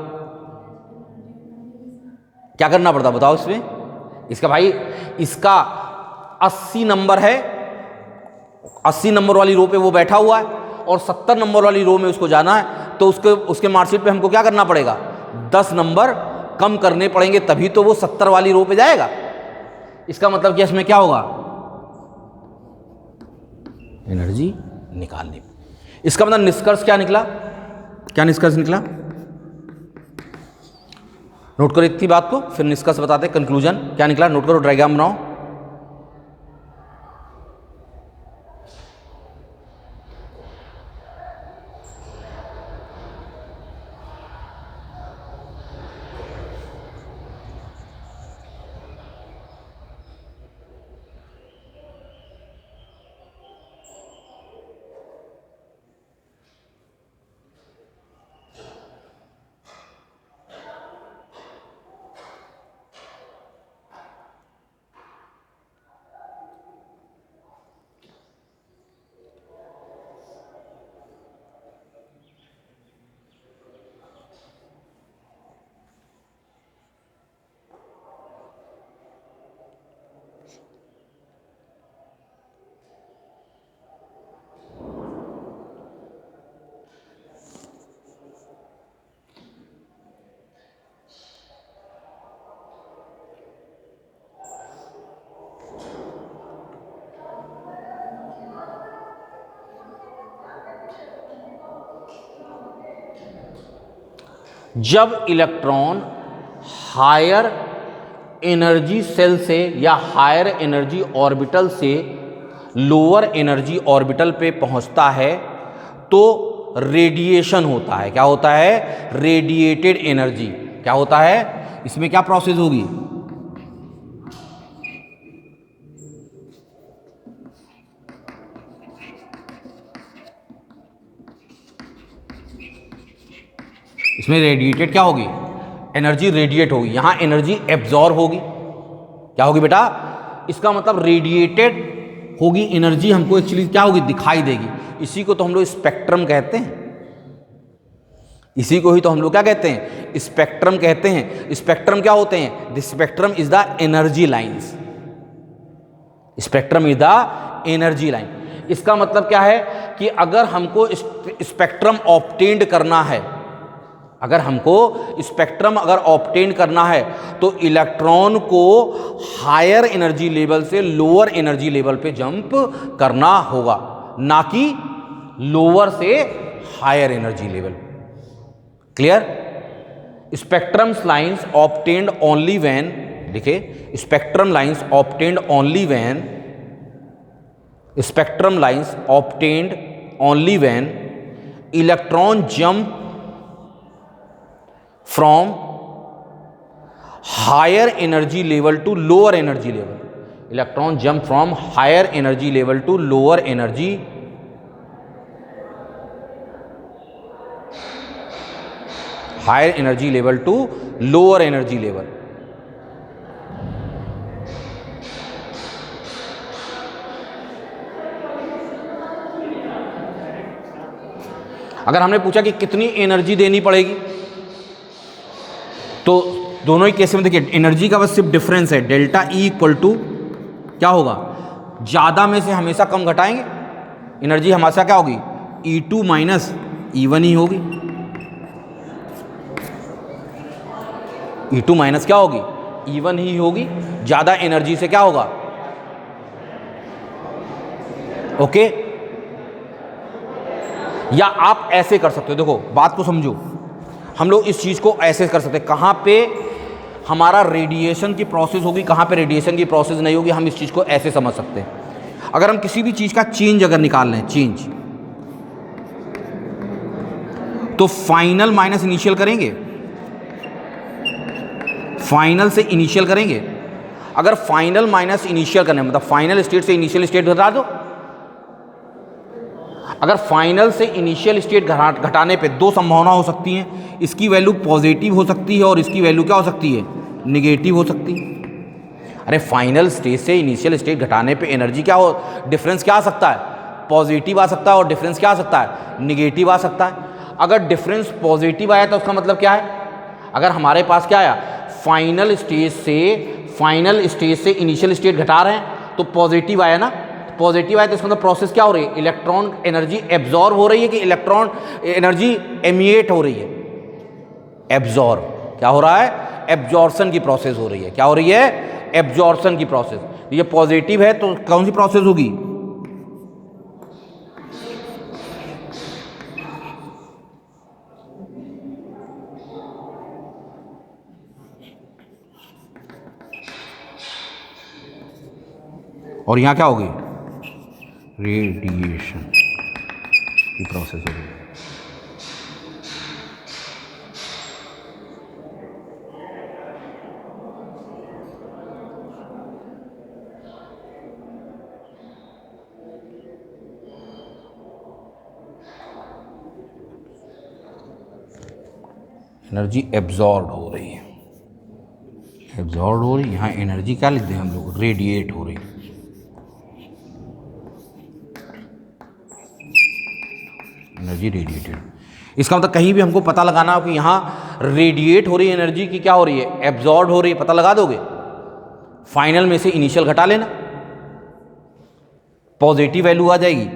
क्या करना पड़ता बताओ इसमें। इसका भाई इसका 80 नंबर है, 80 नंबर वाली रो पे वो बैठा हुआ है और 70 नंबर वाली रो में उसको जाना है, तो उसके मार्कशीट पे हमको क्या करना पड़ेगा, 10 नंबर कम करने पड़ेंगे, तभी तो वो 70 वाली रो पे जाएगा। इसका मतलब कि इसमें क्या होगा, एनर्जी निकालनी। इसका मतलब निष्कर्ष क्या निकला, क्या निष्कर्ष निकला, नोट करो इतनी बात को, फिर निष्कर्ष बताते, कंक्लूजन क्या निकला, नोट करो, डायग्राम बनाओ। जब इलेक्ट्रॉन हायर एनर्जी सेल से या हायर एनर्जी ऑर्बिटल से लोअर एनर्जी ऑर्बिटल पे पहुंचता है तो रेडिएशन होता है। क्या होता है, रेडिएटेड एनर्जी। क्या होता है, इसमें क्या प्रोसेस होगी, इसमें रेडिएटेड क्या होगी, एनर्जी रेडिएट होगी, यहां एनर्जी एब्जॉर्ब होगी। क्या होगी बेटा, इसका मतलब रेडिएटेड होगी एनर्जी, हमको एक्चुअली क्या होगी, दिखाई देगी। इसी को तो हम लोग स्पेक्ट्रम कहते हैं, इसी को ही तो हम लोग क्या कहते हैं, स्पेक्ट्रम कहते हैं। स्पेक्ट्रम क्या होते हैं, the spectrum is the energy lines, spectrum is the energy line. इसका मतलब क्या है कि अगर हमको स्पेक्ट्रम ऑब्टेंड करना है, अगर हमको स्पेक्ट्रम अगर ऑब्टेन करना है तो इलेक्ट्रॉन को हायर एनर्जी लेवल से लोअर एनर्जी लेवल पे जंप करना होगा, ना कि लोअर से higher energy level. Clear. Spectrum lines obtained only when, देखिए spectrum lines obtained only when, spectrum lines obtained only when electron jump from higher energy level to lower energy level, electron jump from higher energy level to lower energy, higher energy level to lower energy level. अगर हमने पूछा कि कितनी energy देनी पड़ेगी, तो दोनों ही case में देखिए एनर्जी का बस सिर्फ डिफरेंस है, डेल्टा ई इक्वल टू क्या होगा, ज़्यादा में से हमेशा कम घटाएंगे, एनर्जी हमेशा क्या होगी, E2 माइनस E1 ही होगी, E2 माइनस क्या होगी, E1 ही होगी, ज़्यादा एनर्जी से क्या होगा, ओके। या आप ऐसे कर सकते हो, देखो बात को समझो, हम लोग इस चीज़ को ऐसे कर सकते हैं, कहाँ पे हमारा रेडिएशन की प्रोसेस होगी, कहाँ पे रेडिएशन की प्रोसेस नहीं होगी, हम इस चीज़ को ऐसे समझ सकते हैं। अगर हम किसी भी चीज़ का चेंज अगर निकाल लें, चेंज, तो फाइनल माइनस इनिशियल करेंगे, फाइनल से इनिशियल करेंगे। अगर फाइनल माइनस इनिशियल करने मतलब फाइनल स्टेट से इनिशियल स्टेट घटा दो, अगर फाइनल से इनिशियल स्टेट घटाने पे दो संभावना हो सकती हैं, इसकी वैल्यू पॉजिटिव हो सकती है और इसकी वैल्यू क्या हो सकती है, नेगेटिव हो सकती है। अरे फाइनल स्टेज से इनिशियल स्टेट घटाने पे एनर्जी क्या हो, डिफरेंस क्या आ सकता है, पॉजिटिव आ सकता है, और डिफरेंस क्या आ सकता है, निगेटिव आ सकता है। अगर डिफरेंस पॉजिटिव आया तो उसका मतलब क्या है, अगर हमारे पास क्या आया, फाइनल स्टेज से इनिशियल स्टेट घटा रहे हैं तो पॉजिटिव आया ना, पॉजिटिव आया तो इसका मतलब प्रोसेस क्या हो रही है, इलेक्ट्रॉन एनर्जी एब्जॉर्ब हो रही है कि इलेक्ट्रॉन एनर्जी एमिएट हो रही है, एब्जॉर्ब, क्या हो रहा है, एब्जॉर्प्शन की प्रोसेस हो रही है, क्या हो रही है, एब्जॉर्प्शन की प्रोसेस। ये पॉजिटिव है तो कौन सी प्रोसेस होगी, और यहां क्या होगी, रेडिएशन की प्रोसेस होगी। एनर्जी एब्जॉर्ब हो रही है, एब्जॉर्ब हो रही है, यहाँ एनर्जी क्या लिखते हैं हम लोग, रेडिएट हो रही है। एनर्जी रेडिएटेड, इसका मतलब कहीं भी हमको पता लगाना हो कि यहाँ रेडिएट हो रही है एनर्जी की क्या हो रही है, एब्जॉर्ब हो रही है, पता लगा दोगे, फाइनल में से इनिशियल घटा लेना, पॉजिटिव वैल्यू आ जाएगी।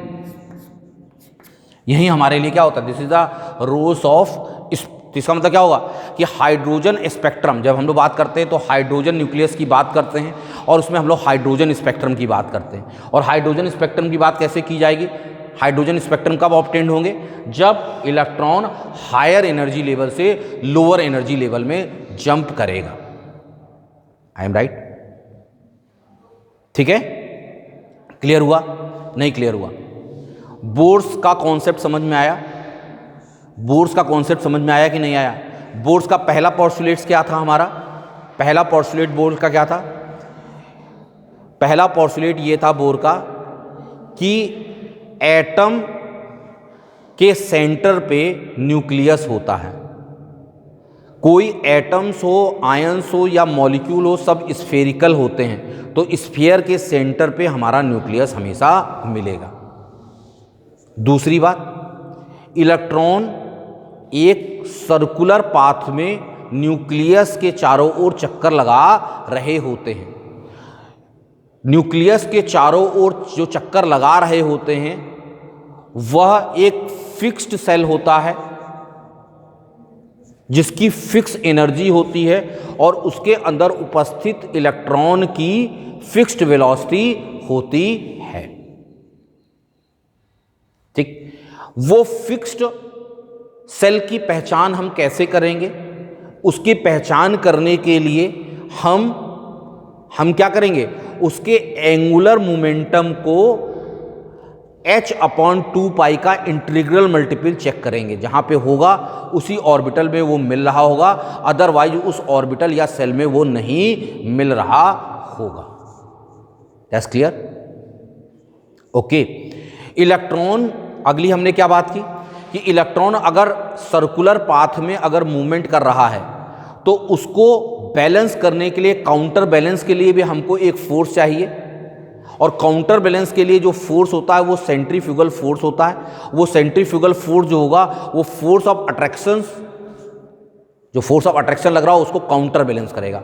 यही हमारे लिए क्या होता है, this is the roles of, इसका मतलब क्या होगा कि हाइड्रोजन स्पेक्ट्रम, जब हम लोग बात करते हैं तो हाइड्रोजन न्यूक्लियस की बात करते हैं, और उसमें हम लोग हाइड्रोजन स्पेक्ट्रम की बात करते हैं। और हाइड्रोजन स्पेक्ट्रम की बात कैसे की जाएगी, हाइड्रोजन स्पेक्ट्रम कब ऑब्टेन्ड होंगे, जब इलेक्ट्रॉन हायर एनर्जी लेवल से लोअर एनर्जी लेवल में जंप करेगा। आई एम राइट, ठीक है, क्लियर हुआ, नहीं क्लियर हुआ। बोर्स का कॉन्सेप्ट समझ में आया, बोर्स का कॉन्सेप्ट समझ में आया कि नहीं आया। बोर्स का पहला पोस्टुलेट्स क्या था, हमारा पहला पोस्टुलेट बोर का क्या था, पहला पोस्टुलेट ये था बोर का कि एटम के सेंटर पे न्यूक्लियस होता है, कोई एटम्स हो, आयंस हो या मॉलिक्यूल हो, सब स्फेरिकल होते हैं, तो स्फीयर के सेंटर पे हमारा न्यूक्लियस हमेशा मिलेगा। दूसरी बात, इलेक्ट्रॉन एक सर्कुलर पाथ में न्यूक्लियस के चारों ओर चक्कर लगा रहे होते हैं। न्यूक्लियस के चारों ओर जो चक्कर लगा रहे होते हैं वह एक फिक्स्ड सेल होता है जिसकी फिक्स एनर्जी होती है, और उसके अंदर उपस्थित इलेक्ट्रॉन की फिक्स्ड वेलोसिटी होती है। ठीक, वो फिक्स्ड सेल की पहचान हम कैसे करेंगे, उसकी पहचान करने के लिए हम क्या करेंगे, उसके एंगुलर मोमेंटम को h/2 का इंटीग्रल मल्टीपल चेक करेंगे, जहां पे होगा उसी ऑर्बिटल में वो मिल रहा होगा, अदरवाइज उस ऑर्बिटल या सेल में वो नहीं मिल रहा होगा। That's clear? ओके। इलेक्ट्रॉन, अगली हमने क्या बात की कि इलेक्ट्रॉन अगर सर्कुलर पाथ में अगर मूवमेंट कर रहा है तो उसको बैलेंस करने के लिए, काउंटर बैलेंस के लिए भी हमको एक फोर्स चाहिए, और काउंटर बैलेंस के लिए जो फोर्स होता है वो सेंट्रीफ्यूगल फोर्स होता है। वो सेंट्रीफ्यूगल फोर्स जो होगा वो फोर्स ऑफ अट्रैक्शन, जो फोर्स ऑफ अट्रैक्शन लग रहा हो उसको काउंटर बैलेंस करेगा।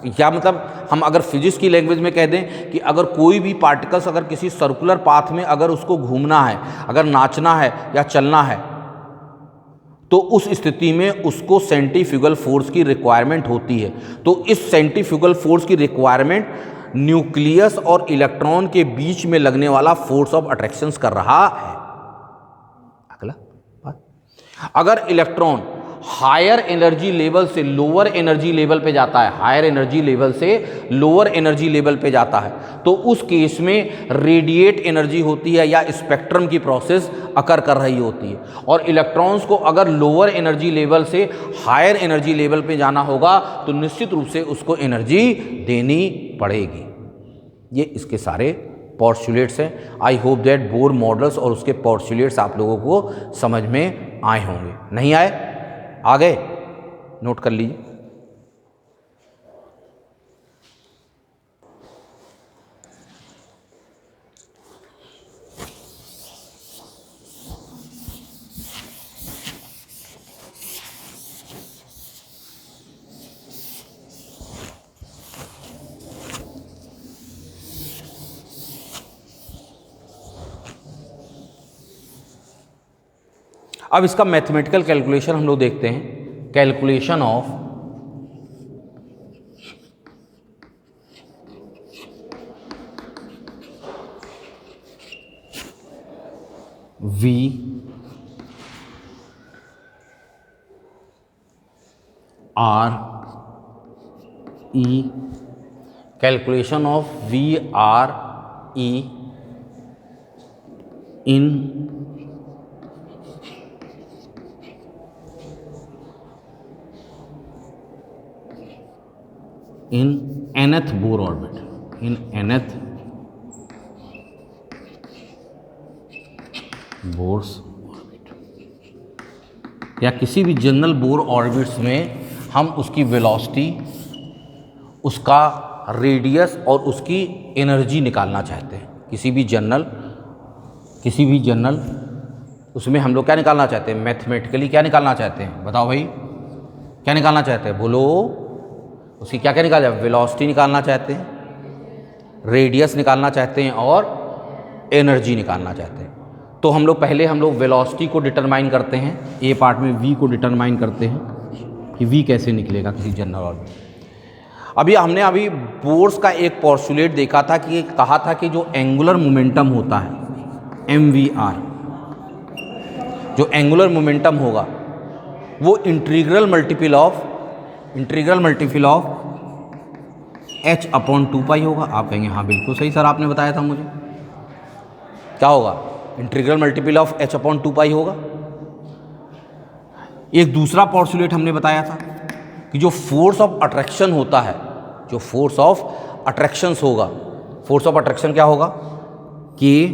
क्या मतलब, हम अगर फिजिक्स की लैंग्वेज में कह दें कि अगर कोई भी पार्टिकल्स अगर किसी सर्कुलर पाथ में अगर उसको घूमना है, अगर नाचना है या चलना है, तो उस स्थिति में उसको सेंट्रीफ्यूगल फोर्स की रिक्वायरमेंट होती है। तो इस सेंट्रीफ्यूगल फोर्स की रिक्वायरमेंट न्यूक्लियस और इलेक्ट्रॉन के बीच में लगने वाला फोर्स ऑफ अट्रैक्शन कर रहा है। अगला बात, अगर इलेक्ट्रॉन हायर एनर्जी लेवल से लोअर एनर्जी लेवल पे जाता है, हायर एनर्जी लेवल से लोअर एनर्जी लेवल पे जाता है, तो उस केस में रेडिएट एनर्जी होती है या स्पेक्ट्रम की प्रोसेस अकर कर रही होती है। और इलेक्ट्रॉन्स को अगर लोअर एनर्जी लेवल से हायर एनर्जी लेवल पे जाना होगा तो निश्चित रूप से उसको एनर्जी देनी पड़ेगी। ये इसके सारे पॉस्टुलेट्स हैं। I hope that bore models और उसके पॉस्टुलेट्स आप लोगों को समझ में आए होंगे। नहीं आए? आ गए? नोट कर लीजिए। अब इसका मैथमेटिकल कैलकुलेशन हम लोग देखते हैं। Calculation of V R E, calculation of V R E in nth Bohr orbit, in nth Bohr's orbit, या किसी भी जनरल बोर ऑर्बिट्स में हम उसकी वेलोसिटी, उसका रेडियस और उसकी एनर्जी निकालना चाहते हैं। किसी भी जनरल उसमें हम लोग क्या निकालना चाहते हैं, मैथमेटिकली क्या निकालना चाहते हैं, बताओ भाई, क्या निकालना चाहते हैं, बोलो। उसकी क्या क्या निकाला जाए, वेलोसिटी निकालना चाहते हैं, रेडियस निकालना चाहते हैं और एनर्जी निकालना चाहते हैं। तो हम लोग पहले वेलोसिटी को डिटरमाइन करते हैं, ए पार्ट में v को डिटरमाइन करते हैं कि v कैसे निकलेगा किसी जनरल ऑर्बिट। हमने अभी बोर्स का एक पोस्टुलेट देखा था कि कहा था कि जो एंगुलर मोमेंटम होता है mvr, जो एंगुलर मोमेंटम होगा वो इंटीग्रल मल्टीपल ऑफ h/2 होगा। आप कहेंगे हाँ बिल्कुल सही सर, आपने बताया था मुझे। क्या होगा, इंटीग्रल मल्टीपल ऑफ h/2 होगा। एक दूसरा पोस्टुलेट हमने बताया था कि जो फोर्स ऑफ अट्रैक्शन होता है, जो फोर्स ऑफ अट्रैक्शन होगा, फोर्स ऑफ अट्रैक्शन क्या होगा, के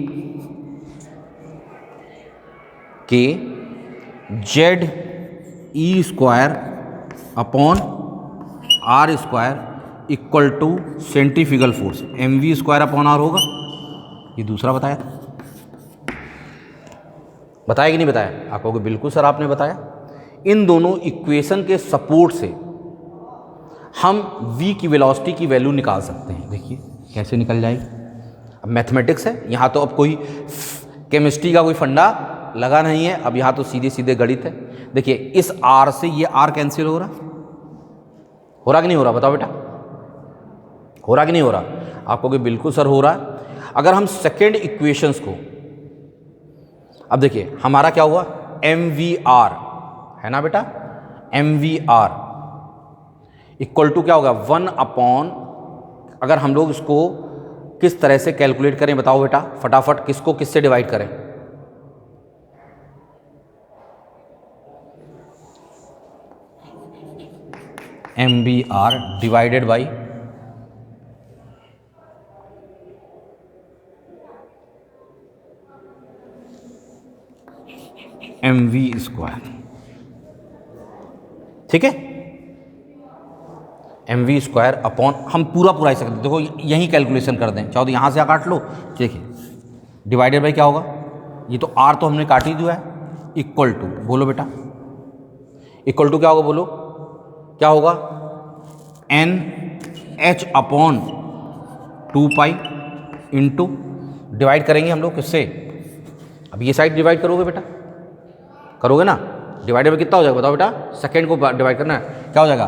Z(E²/R² equal to centrifugal force mv²/r होगा। ये दूसरा बताया था, बताया कि नहीं बताया? आप कहोगे बिल्कुल सर आपने बताया। इन दोनों इक्वेशन के सपोर्ट से हम v की वेलोसिटी की वैल्यू निकाल सकते हैं। देखिए कैसे निकल जाएगी। अब मैथमेटिक्स है, यहाँ तो अब कोई केमिस्ट्री का कोई फंडा लगा नहीं है, अब यहाँ तो सीधे सीधे गणित है। देखिए इस r से ये r कैंसिल हो रहा कि नहीं हो रहा, बताओ बेटा, हो रहा कि नहीं हो रहा? आप कहोगे बिल्कुल सर हो रहा है। अगर हम सेकेंड इक्वेशंस को, अब देखिए हमारा क्या हुआ, mvr है ना बेटा, mvr इक्वल टू क्या होगा 1 अपॉन, अगर हम लोग इसको किस तरह से कैलकुलेट करें बताओ बेटा फटाफट, किसको किससे डिवाइड करें? MBR divided by MV square, ठीक है। MV स्क्वायर अपॉन, हम पूरा ही सकते, देखो यही कैलकुलेशन कर दें, चाहो तो यहाँ से काट लो, देखिए डिवाइडेड बाई क्या होगा, ये तो R तो हमने काट ही दिया है, इक्वल टू, बोलो बेटा इक्वल टू क्या होगा, बोलो क्या होगा, NH upon 2 pi into, divide करेंगे हम लोग किससे, अब ये साइड डिवाइड करोगे बेटा, करोगे ना, डिवाइडेड बाई कितना हो जाएगा बताओ बेटा, सेकेंड को डिवाइड करना है, क्या हो जाएगा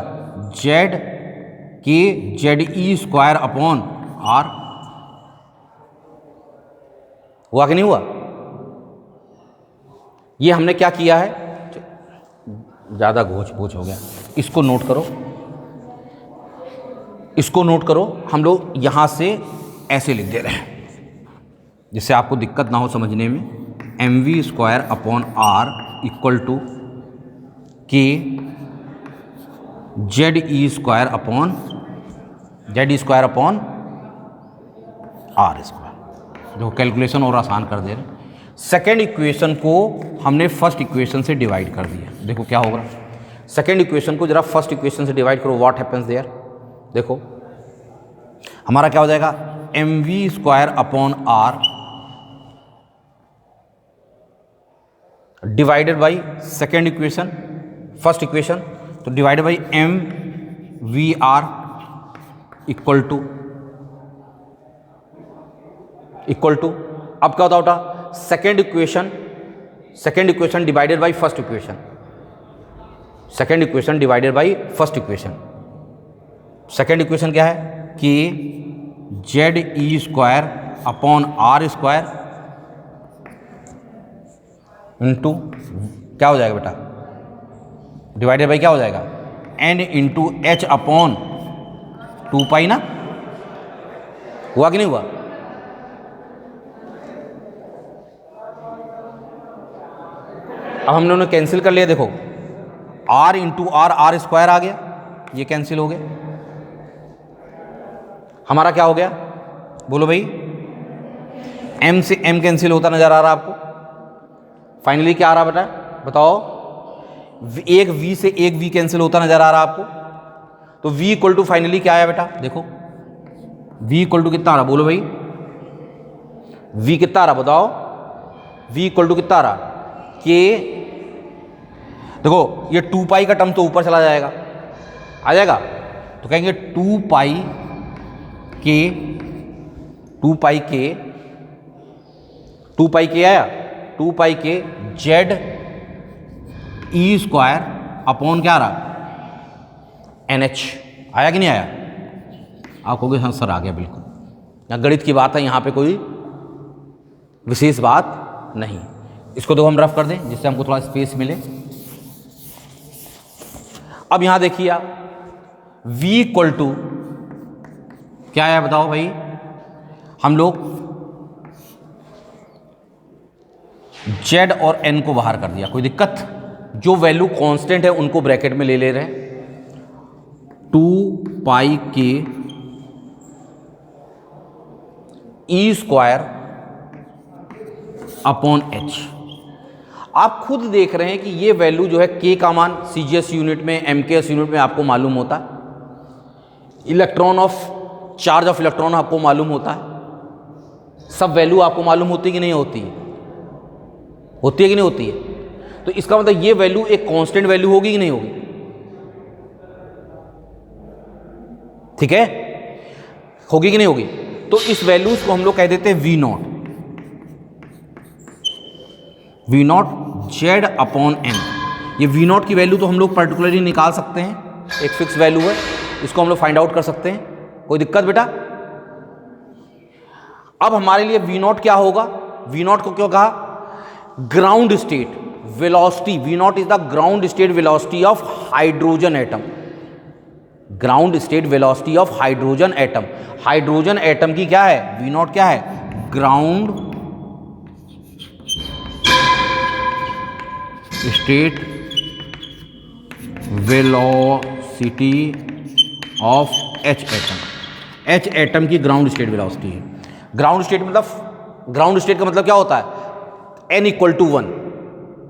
ZE स्क्वायर अपॉन R, हुआ कि नहीं हुआ? ये हमने क्या किया है, ज़्यादा घोच पोच हो गया, इसको नोट करो, इसको नोट करो, हम लोग यहाँ से ऐसे लिख दे रहे हैं जिससे आपको दिक्कत ना हो समझने में, MV square upon R equal to K ZE square upon R square, जो कैलकुलेशन और आसान कर दे रहे हैं। सेकेंड इक्वेशन को हमने फर्स्ट इक्वेशन से डिवाइड कर दिया, देखो क्या होगा, सेकेंड इक्वेशन को जरा फर्स्ट इक्वेशन से डिवाइड करो, व्हाट हैपेंस देयर, देखो हमारा क्या हो जाएगा, MV square upon R divided by second equation, first equation, तो divided by MVR equal to अब क्या होता होता, second equation divided by first equation, second equation divided by first equation, second equation क्या है कि ZE square upon R square into क्या हो जाएगा बेटा, डिवाइडेड बाई क्या हो जाएगा, N इंटू H अपॉन 2 पाई ना, हुआ कि नहीं हुआ? अब हमने उन्हें कैंसिल कर लिया, देखो R इंटू R स्क्वायर आ गया, ये कैंसिल हो गया, हमारा क्या हो गया बोलो भाई, M से M कैंसिल होता नजर आ रहा है आपको, फाइनली क्या आ रहा बेटा बताओ, एक V से एक V कैंसिल होता नजर आ रहा है आपको, तो V इक्वल टू फाइनली क्या आया बेटा, देखो V इक्वल टू कितना आ रहा, बोलो भाई V कितना आ रहा बताओ, V इक्वल टू कितना आ रहा, के, देखो ये 2 पाई का टर्म तो ऊपर चला जाएगा, आ जाएगा, तो कहेंगे 2 पाई के आया, 2 पाई के ZE स्क्वायर अपॉन क्या आ रहा, NH आया कि नहीं आया? आप कहोगे हाँ सर आ गया, बिल्कुल, यहाँ गणित की बात है, यहाँ पे कोई विशेष बात नहीं। इसको तो हम रफ कर दें जिससे हमको थोड़ा स्पेस मिले। अब यहाँ देखिए आप V इक्वल टू क्या है बताओ भाई, हम लोग Z और N को बाहर कर दिया, कोई दिक्कत, जो वैल्यू कांस्टेंट है उनको ब्रैकेट में ले रहे हैं, 2 पाई के E स्क्वायर अपॉन H। आप खुद देख रहे हैं कि ये वैल्यू जो है K का मान CGS यूनिट में, MKS यूनिट में आपको मालूम होता है, चार्ज ऑफ इलेक्ट्रॉन आपको मालूम होता है, सब वैल्यू आपको मालूम होती है कि नहीं होती है, होती है कि नहीं होती है? तो इसका मतलब ये वैल्यू एक कांस्टेंट वैल्यू होगी कि नहीं होगी? ठीक है, होगी कि नहीं होगी? तो इस वैल्यूज को हम लोग कह देते हैं V not Z upon N। ये V नॉट की वैल्यू तो हम लोग पर्टिकुलरली निकाल सकते हैं, एक फिक्स वैल्यू है, इसको हम लोग फाइंड आउट कर सकते हैं, कोई दिक्कत बेटा? अब हमारे लिए V नॉट क्या होगा? V नॉट को क्यों कहा? Ground state velocity, V nought is the ground state velocity of hydrogen atom. Ground state velocity of hydrogen atom. Hydrogen atom की क्या है, वी नॉट क्या है, ground state velocity of H atom. H atom की ground state velocity है। Ground state मतलब, ground state का मतलब क्या होता है, n equal to 1।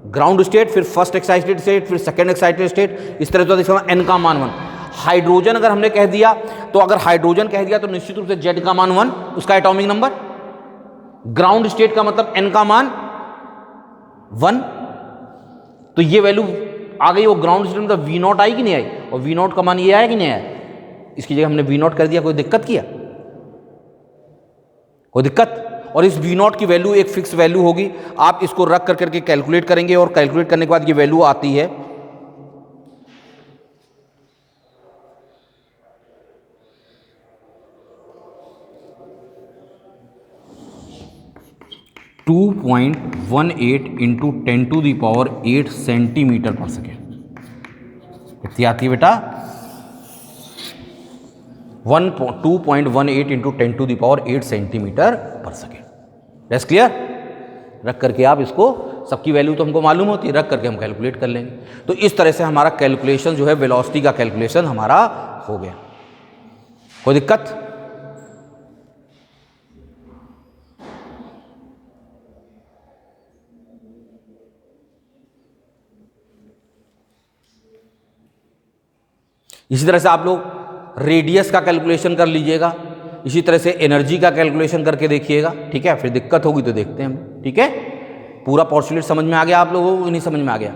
Ground state, फिर फर्स्ट एक्साइटेड स्टेट, फिर सेकेंड एक्साइटेड स्टेट, इस तरह से इसका n का मान 1। हाइड्रोजन अगर हमने कह दिया, तो अगर हाइड्रोजन कह दिया तो निश्चित रूप से Z का मान 1, उसका एटॉमिक नंबर। ग्राउंड स्टेट का मतलब n का मान 1, तो ये वैल्यू आ गई। वो ग्राउंड स्टेट मतलब वी नॉट आई कि नहीं आई, और वी नॉट का मान ये आया कि नहीं आया। इसकी जगह हमने वी नॉट कर दिया, कोई दिक्कत किया, कोई दिक्कत। और इस वी नॉट की वैल्यू एक फिक्स वैल्यू होगी, आप इसको रख कर करके कैलकुलेट करेंगे, और कैलकुलेट करने के बाद ये वैल्यू आती है 2.18 इंटू 10⁸ सेंटीमीटर पर सेकेंड। कितनी आती है बेटा, 2.18 इंटू 10⁸ सेंटीमीटर पर सेकेंड। That's clear. रख करके आप इसको, सबकी वैल्यू तो हमको मालूम होती है, रख करके हम कैलकुलेट कर लेंगे। तो इस तरह से हमारा कैलकुलेशन जो है, वेलोसिटी का कैलकुलेशन हमारा हो गया। कोई दिक्कत। इसी तरह से आप लोग रेडियस का कैलकुलेशन कर लीजिएगा, इसी तरह से एनर्जी का कैलकुलेशन करके देखिएगा, ठीक है। फिर दिक्कत होगी तो देखते हैं हम, ठीक है। पूरा पोस्टुलेट समझ में आ गया आप लोगों को, नहीं समझ में आ गया।